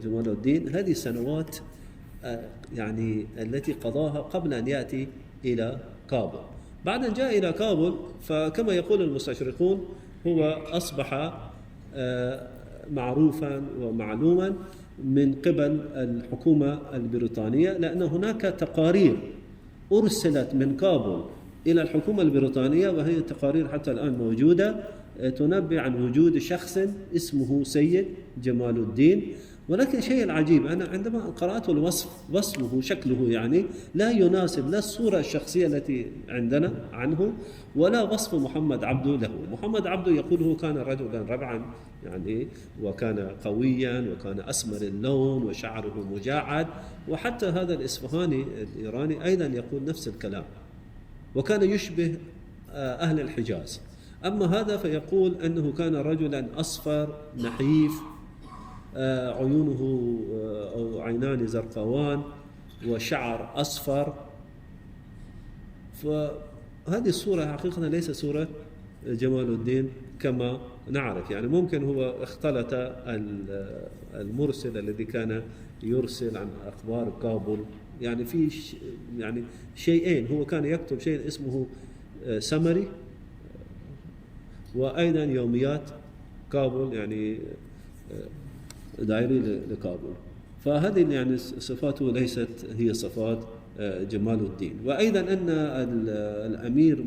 جمال الدين هذه السنوات يعني التي قضاها قبل أن يأتي إلى كابل. بعد أن جاء إلى كابل فكما يقول المستشرقون هو أصبح معروفا ومعلوما من قبل الحكومة البريطانية، لأن هناك تقارير أرسلت من كابل إلى الحكومة البريطانية، وهي تقارير حتى الآن موجودة تنبئ عن وجود شخص اسمه سيد جمال الدين. ولكن شيء العجيب أنا عندما قرأت وصفه شكله يعني لا يناسب لا الصورة الشخصية التي عندنا عنه ولا وصف محمد عبده له. محمد عبده يقول هو كان رجلا ربعا يعني، وكان قويا وكان أسمر اللون وشعره مجعد، وحتى هذا الإصفهاني الإيراني أيضا يقول نفس الكلام، وكان يشبه أهل الحجاز. أما هذا فيقول أنه كان رجلا أصفر نحيف، عيونه أو عينان زرقاوان وشعر أصفر. فهذه الصورة حقيقة ليست صورة جمال الدين كما نعرف. يعني ممكن هو اختلط المرسل الذي كان يرسل عن أخبار كابل، يعني في يعني شيئين، هو كان يكتب شيء اسمه سمري، وأيضا يوميات كابل يعني دائري لكابل. فهذه يعني صفاته ليست هي صفات جمال الدين. وأيضا أن الأمير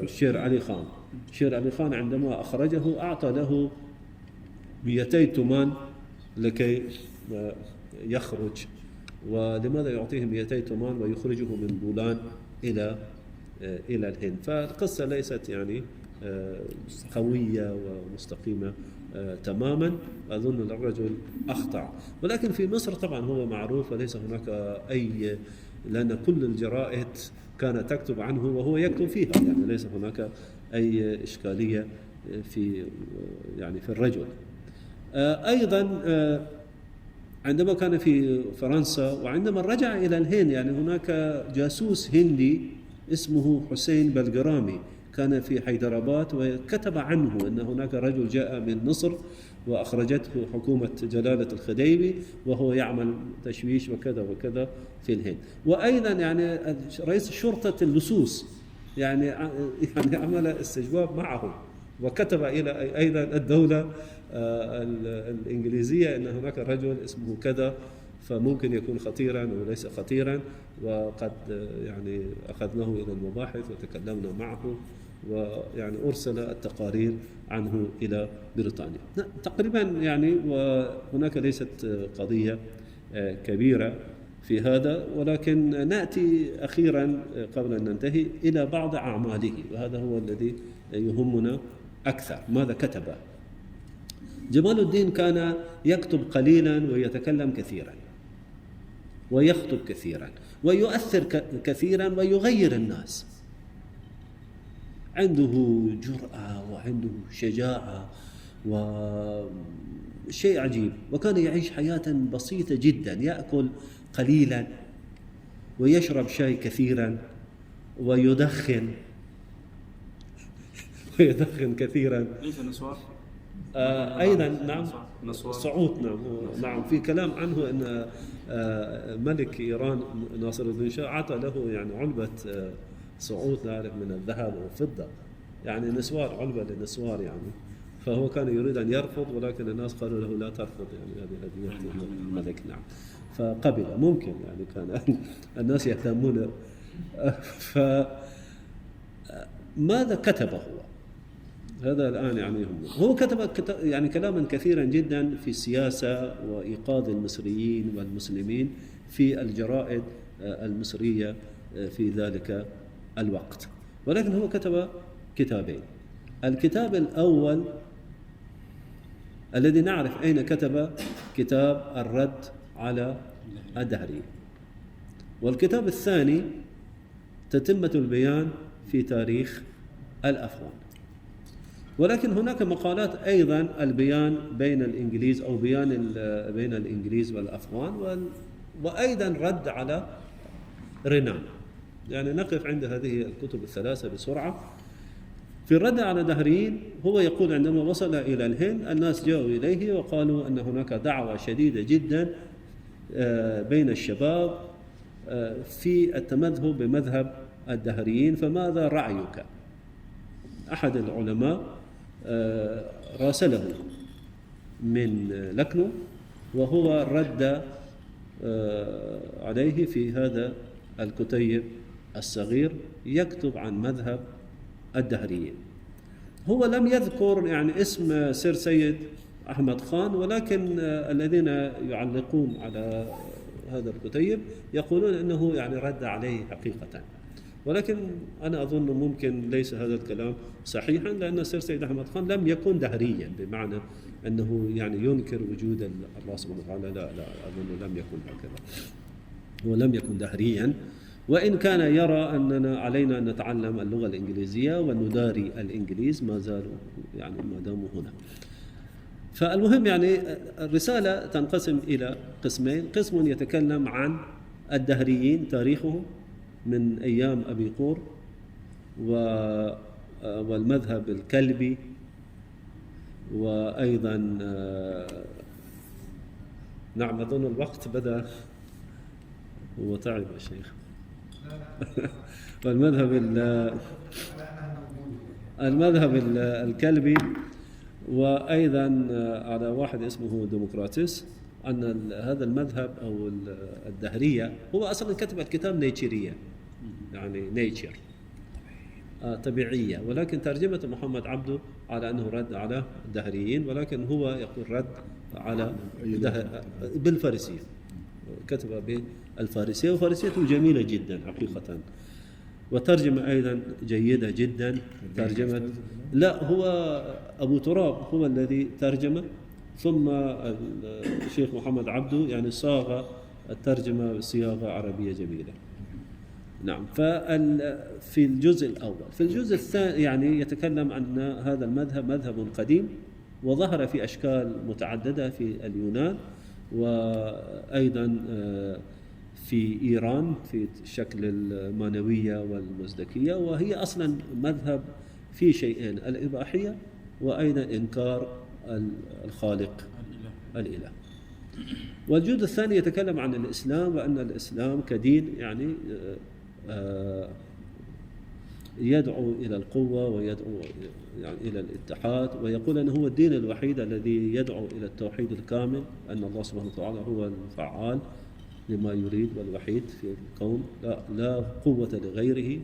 الشير علي خان عندما أخرجه أعطى له 200 تمان لكي يخرج. ولماذا يعطيه 200 تمان ويخرجه من بولان إلى الهند؟ فالقصة ليست يعني قوية ومستقيمة تماما. أظن الرجل أخطأ. ولكن في مصر طبعا هو معروف وليس هناك لأن كل الجرائد كانت تكتب عنه وهو يكتب فيها، يعني ليس هناك أي إشكالية في الرجل. أيضا عندما كان في فرنسا وعندما رجع إلى الهند، يعني هناك جاسوس هندي اسمه حسين بلغرامي كان في حيدراباد وكتب عنه أن هناك رجل جاء من مصر وأخرجته حكومة جلالة الخديوي وهو يعمل تشويش وكذا وكذا في الهند. وأيضا يعني رئيس شرطة اللصوص يعني عمل استجواب معه وكتب إلى أيضا الدولة الإنجليزية أن هناك رجل اسمه كذا فممكن يكون خطيرا وليس خطيرا، وقد يعني أخذناه إلى المباحث وتكلمنا معه، ويعني أرسل التقارير عنه إلى بريطانيا تقريبا يعني. وهناك ليست قضية كبيرة في هذا، ولكن نأتي أخيرا قبل أن ننتهي إلى بعض أعماله، وهذا هو الذي يهمنا أكثر. ماذا كتب؟ جمال الدين كان يكتب قليلا ويتكلم كثيرا ويخطب كثيرا ويؤثر كثيرا ويغير الناس. عنده جرأة وعنده شجاعة وشيء عجيب، وكان يعيش حياة بسيطة جدا، يأكل قليلا ويشرب شاي كثيرا ويدخن كثيرا. ليس نسوار؟ أيضا نعم، نسوار. صعود. نعم في كلام عنه أن ملك إيران ناصر الدين شاه أعطى له يعني علبة صعود نعرف من الذهب والفضة، يعني نسوار، علبة للنسوار يعني. فهو كان يريد أن يرفض، ولكن الناس قالوا له لا ترفض، يعني هذه هدية الملك. نعم فقبل، ممكن يعني كان الناس يهتمون. فماذا كتب هو؟ هذا الآن يعني هو كتب يعني كلاما كثيرا جدا في السياسة وإيقاظ المصريين والمسلمين في الجرائد المصرية في ذلك الوقت، ولكن هو كتب كتابين. الكتاب الأول الذي نعرف أين كتب، كتاب الرد على الدهري، والكتاب الثاني تتمة البيان في تاريخ الأفغان. ولكن هناك مقالات أيضا البيان بين الإنجليز أو بيان بين الإنجليز والأفغان، وأيضا رد على رينان. يعني نقف عند هذه الكتب الثلاثة بسرعة. في الرد على دهريين هو يقول عندما وصل إلى الهند الناس جاءوا إليه وقالوا أن هناك دعوة شديدة جدا بين الشباب في التمذهب بمذهب الدهريين، فماذا رأيك؟ أحد العلماء راسله من لكنو وهو رد عليه في هذا الكتيب الصغير يكتب عن مذهب الدهريين. هو لم يذكر يعني اسم سير سيد أحمد خان، ولكن الذين يعلقون على هذا الكتيب يقولون أنه يعني رد عليه حقيقة، ولكن أنا أظن ممكن ليس هذا الكلام صحيحا، لأن سير سيد أحمد خان لم يكن دهريا بمعنى أنه يعني ينكر وجود الله سبحانه وتعالى. لا أظن لم يكن هكذا، هو لم يكن دهريا، وإن كان يرى أننا علينا أن نتعلم اللغة الإنجليزية ونداري الإنجليز ما زالوا يعني ما داموا هنا. فالمهم يعني الرسالة تنقسم إلى قسمين: قسم يتكلم عن الدهريين تاريخهم من أيام أبي قور والمذهب الكلبي، وأيضا نعم أظن الوقت بدأ وتعب الشيخ. والمذهب الكلبي، وأيضا على واحد اسمه ديمقراطيس، أن هذا المذهب أو الدهرية هو أصلا كتب الكتاب نيتشيرية، يعني نيتشر طبيعية، ولكن ترجمة محمد عبده على أنه رد على الدهريين، ولكن هو يقول رد على بالفارسية، كتب بالفارسية، وفارسيته جميلة جدا حقيقة، وترجمة أيضا جيدة جدا. ترجمة لا هو أبو تراب هو الذي ترجمه، ثم الشيخ محمد عبده يعني صاغ الترجمة صياغة عربية جميلة. نعم. في الجزء الأول. في الجزء الثاني يعني يتكلم أن هذا المذهب مذهب قديم وظهر في أشكال متعددة في اليونان، وأيضا في إيران في شكل المانوية والمزدكية، وهي أصلا مذهب في شيئين: الإباحية وأيضا إنكار الخالق الإله. والجزء الثاني يتكلم عن الإسلام، وأن الإسلام كدين يعني يدعو إلى القوة ويدعو يعني إلى الاتحاد، ويقول أنه هو الدين الوحيد الذي يدعو إلى التوحيد الكامل، أن الله سبحانه وتعالى هو الفعال لما يريد والوحيد في الكون، لا قوة لغيره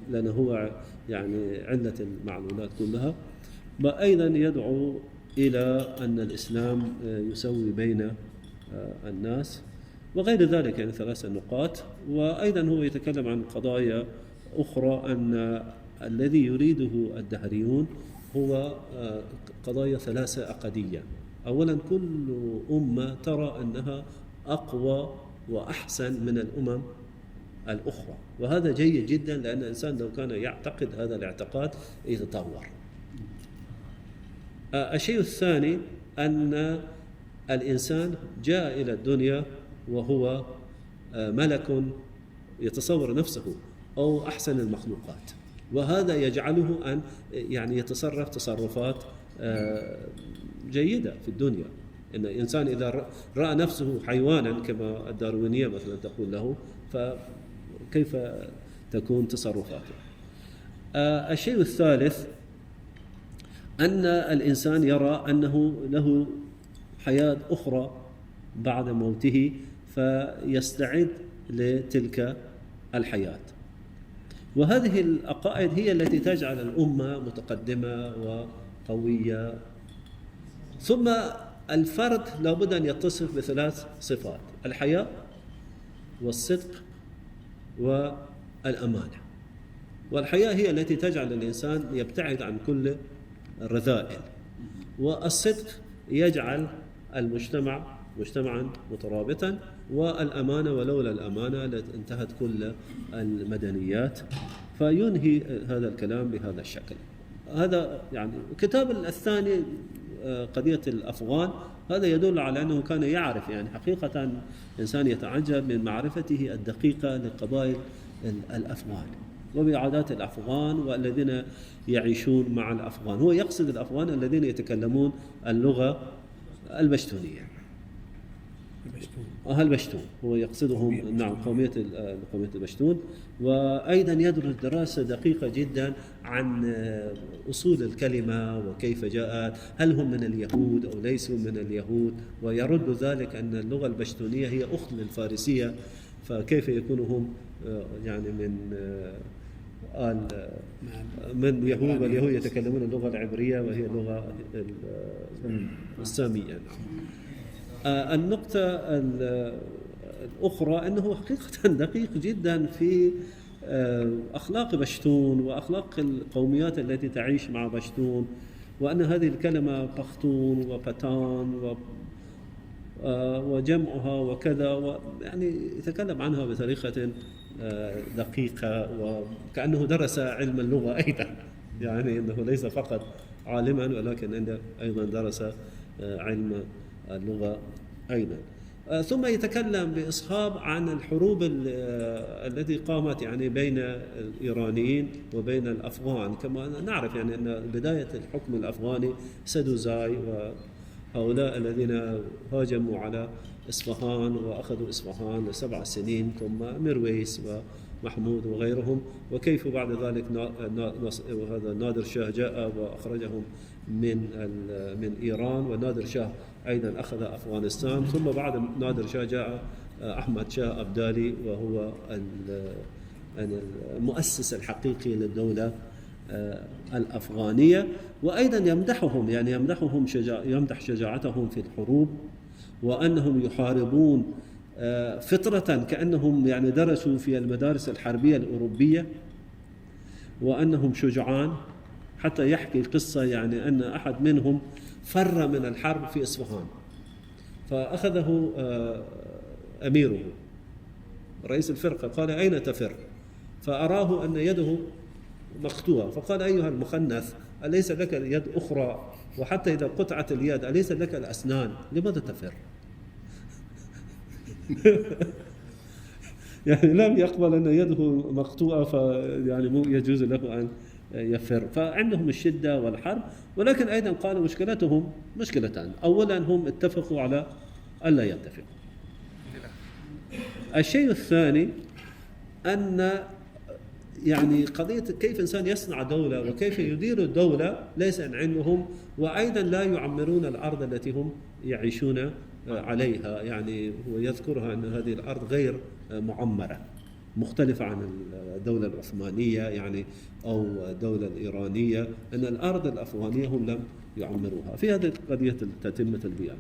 لأنه هو يعني علة المعلولات كلها. وأيضا يدعو إلى أن الإسلام يسوي بين الناس وغير ذلك، يعني 3 نقاط. وأيضا هو يتكلم عن قضايا أخرى، أن الذي يريده الدهريون هو قضايا 3 عقدية. أولا، كل أمة ترى أنها أقوى وأحسن من الأمم الأخرى، وهذا جيد جدا، لأن الإنسان لو كان يعتقد هذا الاعتقاد يتطور. الشيء الثاني أن الإنسان جاء إلى الدنيا وهو ملك يتصور نفسه أو أحسن المخلوقات، وهذا يجعله أن يعني يتصرف تصرفات جيدة في الدنيا. إن الإنسان إذا رأى نفسه حيوانا كما الداروينية مثلا تقول له، فكيف تكون تصرفاته؟ الشيء الثالث أن الإنسان يرى أنه له حياة أخرى بعد موته، فيستعد لتلك الحياة. وهذه العقائد هي التي تجعل الأمة متقدمة وقوية. ثم الفرد لابد أن يتصف ب3 صفات: الحياة والصدق والأمانة. والحياة هي التي تجعل الإنسان يبتعد عن كل الرذائل، والصدق يجعل المجتمع مجتمعا مترابطا، والأمانة ولولا الأمانة لانتهت كل المدنيات. فينهي هذا الكلام بهذا الشكل. هذا يعني الكتاب الثاني قضية الأفغان، هذا يدل على أنه كان يعرف، يعني حقيقة إنسان يتعجب من معرفته الدقيقة لقضايا الأفغان وبعادات الأفغان والذين يعيشون مع الأفغان. هو يقصد الأفغان الذين يتكلمون اللغة البشتونية. البشتون هو يقصدهم، نعم، قومية البشتون. وأيضا يدرس دراسة دقيقة جدا عن أصول الكلمة وكيف جاءت، هل هم من اليهود أو ليسوا من اليهود، ويرد ذلك أن اللغة البشتونية هي أخت للفارسية، فكيف يكونوا هم يعني من يهود، واليهود يتكلمون اللغة العبرية وهي اللغة السامية. النقطة الأخرى أنه حقيقة دقيق جدا في أخلاق بشتون وأخلاق القوميات التي تعيش مع بشتون، وأن هذه الكلمة بختون وبتان وجمعها وكذا، يعني يتكلم عنها بطريقة دقيقة، وكأنه درس علم اللغة أيضا، يعني أنه ليس فقط عالما ولكن أيضا درس علم اللغة أيضا. ثم يتكلم بإصحاب عن الحروب التي قامت يعني بين الإيرانيين وبين الأفغان. كما نعرف يعني أن بداية الحكم الأفغاني سدوزاي وهؤلاء الذين هاجموا على إصفهان وأخذوا إصفهان ل7 سنين، ثم ميرويس ومحمود وغيرهم، وكيف بعد ذلك هذا نادر شاه جاء وأخرجهم من إيران، ونادر شاه أيضا أخذ أفغانستان. ثم بعد نادر شاه جاء أحمد شاه أبدالي، وهو المؤسس الحقيقي للدولة الأفغانية. وأيضا يمدحهم، يعني يمدح شجاعتهم في الحروب، وأنهم يحاربون فطرة كأنهم يعني درسوا في المدارس الحربية الأوروبية، وأنهم شجعان. حتى يحكي قصة يعني أن أحد منهم فر من الحرب في إصفهان، فأخذه أميره رئيس الفرقة، قال: أين تفر؟ فأراه أن يده مقطوعة، فقال: أيها المخنث، أليس لك يد أخرى؟ وحتى إذا قطعت اليد أليس لك الأسنان؟ لماذا تفر؟ يعني لم يقبل أن يده مقطوعة، فيعني مو يجوز له أن يفر. فعندهم الشدة والحرب، ولكن أيضا قالوا مشكلتهم مشكلتان: أولا هم اتفقوا على ألا يتفقوا. الشيء الثاني أن يعني قضية كيف إنسان يصنع دولة وكيف يدير الدولة ليس عندهم، وأيضا لا يعمرون الأرض التي هم يعيشون عليها. يعني هو يذكرها أن هذه الأرض غير معمرة، مختلفة عن الدولة العثمانية يعني أو الدولة الإيرانية، أن الأرض الأفغانية هم لم يعمروها. في هذه قضية تتمة البيئة.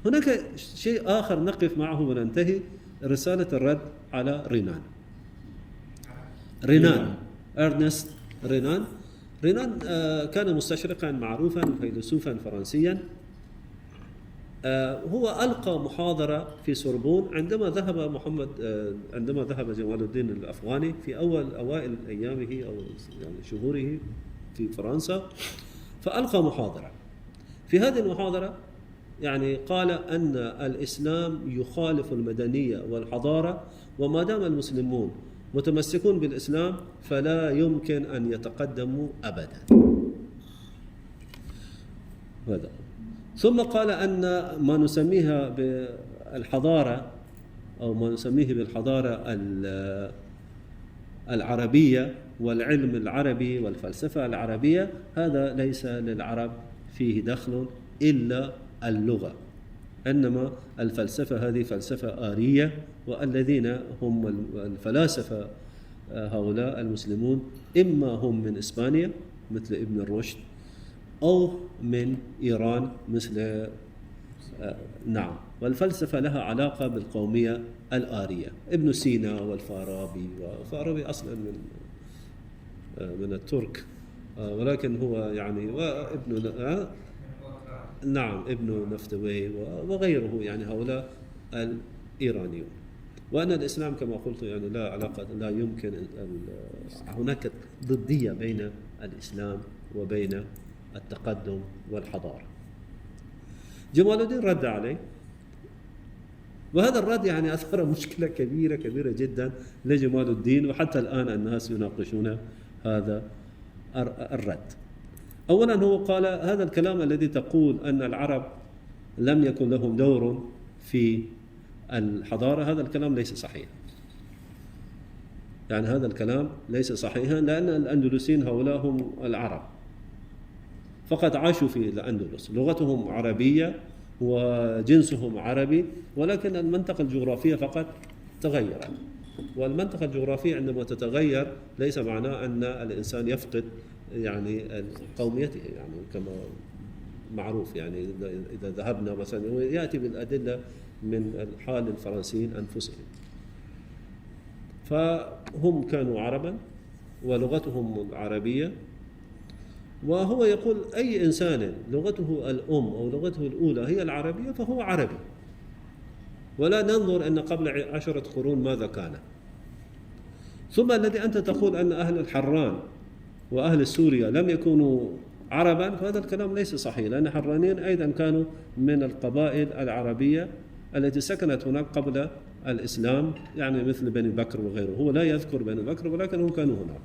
هناك شيء آخر نقف معه وننتهي، رسالة الرد على رينان أرنست رينان. كان مستشرقا معروفا وفيلسوفا فرنسيا. هو ألقى محاضرة في سوربون عندما ذهب جمال الدين الأفغاني في أوائل أيامه أو يعني شهوره في فرنسا، فألقى محاضرة. في هذه المحاضرة يعني قال أن الإسلام يخالف المدنية والحضارة، وما دام المسلمون متمسكون بالإسلام فلا يمكن أن يتقدموا أبدا. هذا. ثم قال أن ما نسميها بالحضارة أو ما نسميه بالحضارة العربية والعلم العربي والفلسفة العربية، هذا ليس للعرب فيه دخل إلا اللغة، إنما الفلسفة هذه فلسفة آرية، والذين هم الفلاسفة هؤلاء المسلمون إما هم من إسبانيا مثل ابن رشد أو من إيران مثل نعم. والفلسفة لها علاقة بالقومية الآرية، ابن سينا والفارابي أصلا من الترك، ولكن هو يعني وابن نعم ابن نفتوي وغيره، يعني هؤلاء الإيرانيون. وأن الإسلام كما قلت يعني لا علاقة، لا يمكن هناك ضدية بين الإسلام وبين التقدم والحضارة. جمال الدين رد عليه، وهذا الرد يعني أثار مشكلة كبيرة جدا لجمال الدين، وحتى الآن الناس يناقشون هذا الرد. أولا هو قال هذا الكلام الذي تقول أن العرب لم يكن لهم دور في الحضارة، هذا الكلام ليس صحيح. يعني هذا الكلام ليس صحيحا، لأن الأندلسيين هؤلاء هم العرب فقط عاشوا في الأندلس، لغتهم عربية وجنسهم عربي، ولكن المنطقة الجغرافية فقط تغيرت. والمنطقة الجغرافية عندما تتغير ليس معناه أن الإنسان يفقد يعني قوميته، يعني كما معروف. يعني إذا ذهبنا مثلا يأتي بالأدلة من حال الفرنسيين أنفسهم، فهم كانوا عربا ولغتهم العربية. وهو يقول أي إنسان لغته الأم أو لغته الأولى هي العربية فهو عربي، ولا ننظر أن قبل 10 قرون ماذا كان. ثم الذي أنت تقول أن أهل الحران وأهل سوريا لم يكونوا عربا، فهذا الكلام ليس صحيح، لأن الحرانيين أيضا كانوا من القبائل العربية التي سكنت هناك قبل الإسلام، يعني مثل بني بكر وغيره. هو لا يذكر بني بكر ولكنهم كانوا هناك.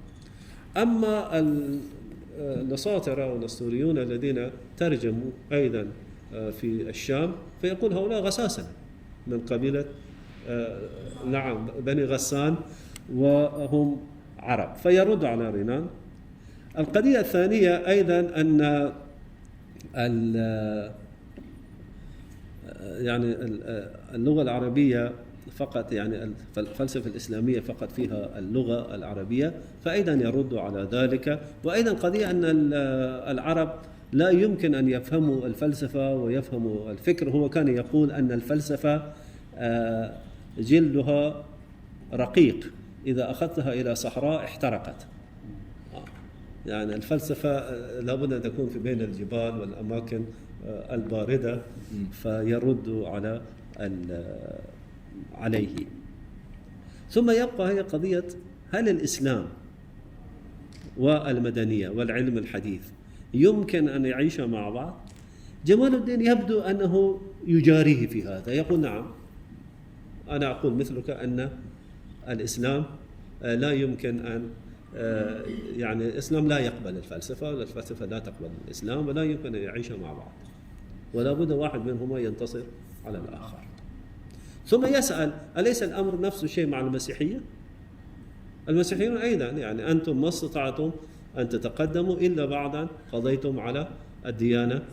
أما النصارى والنسطوريون الذين ترجموا أيضا في الشام، فيقول هؤلاء غساسنة من قبيلة نعم بني غسان وهم عرب، فيرد على رينان. القضية الثانية أيضا أن يعني اللغة العربية فقط، يعني الفلسفة الإسلامية فقط فيها اللغة العربية، فأيضا يرد على ذلك. وأيضا قضية أن العرب لا يمكن أن يفهموا الفلسفة ويفهموا الفكر. هو كان يقول أن الفلسفة جلدها رقيق، إذا أخذتها إلى صحراء احترقت. يعني الفلسفة لابد أن تكون في بين الجبال والأماكن الباردة، فيرد عليه. ثم يبقى هي قضية هل الإسلام والمدنية والعلم الحديث يمكن أن يعيشا مع بعض؟ جمال الدين يبدو أنه يجاريه في هذا، يقول نعم، أنا أقول مثلك أن الإسلام لا يمكن أن يعني الإسلام لا يقبل الفلسفة، والفلسفة لا تقبل الإسلام، ولا يمكن أن يعيشا مع بعض، ولا بد واحد منهما ينتصر على الآخر. ثم يسأل أليس الأمر نفس الشيء مع المسيحية؟ المسيحيون أيضا يعني أنتم ما استطعتم أن تتقدموا إلا بعد أن قضيتم على الديانة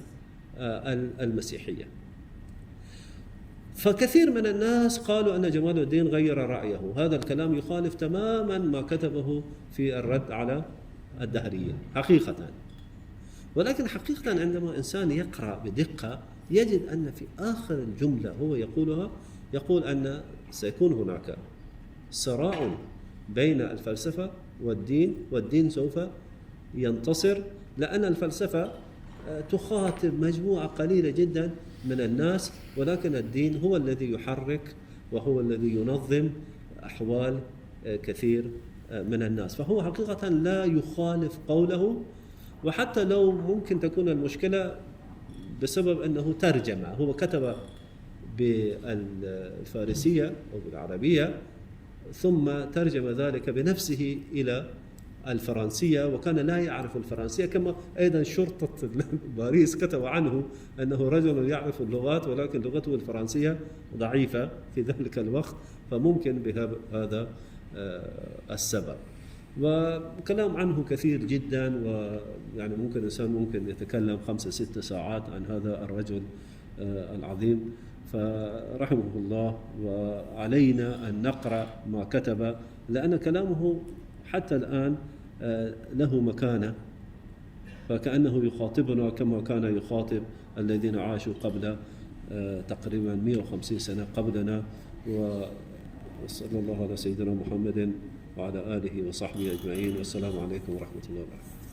المسيحية. فكثير من الناس قالوا أن جمال الدين غير رأيه. هذا الكلام يخالف تماما ما كتبه في الرد على الدهريين حقيقة. ولكن حقيقة عندما إنسان يقرأ بدقة يجد أن في آخر الجملة هو يقولها، يقول أن سيكون هناك صراع بين الفلسفة والدين، والدين سوف ينتصر، لأن الفلسفة تخاطب مجموعة قليلة جدا من الناس، ولكن الدين هو الذي يحرك وهو الذي ينظم أحوال كثير من الناس. فهو حقيقة لا يخالف قوله، وحتى لو ممكن تكون المشكلة بسبب أنه ترجمة، هو كتب بالفارسية أو بالعربية ثم ترجم ذلك بنفسه إلى الفرنسية، وكان لا يعرف الفرنسية، كما أيضا شرطة باريس كتب عنه أنه رجل يعرف اللغات ولكن لغته الفرنسية ضعيفة في ذلك الوقت، فممكن بهذا السبب. وكلام عنه كثير جدا، ويعني ممكن الإنسان ممكن يتكلم 5-6 ساعات عن هذا الرجل العظيم، فرحمه الله. وعلينا أن نقرأ ما كتب، لأن كلامه حتى الآن له مكانة، فكأنه يخاطبنا كما كان يخاطب الذين عاشوا قبل تقريبا 150 سنة قبلنا. وصلى الله على سيدنا محمد وعلى آله وصحبه أجمعين، والسلام عليكم ورحمة الله وبركاته.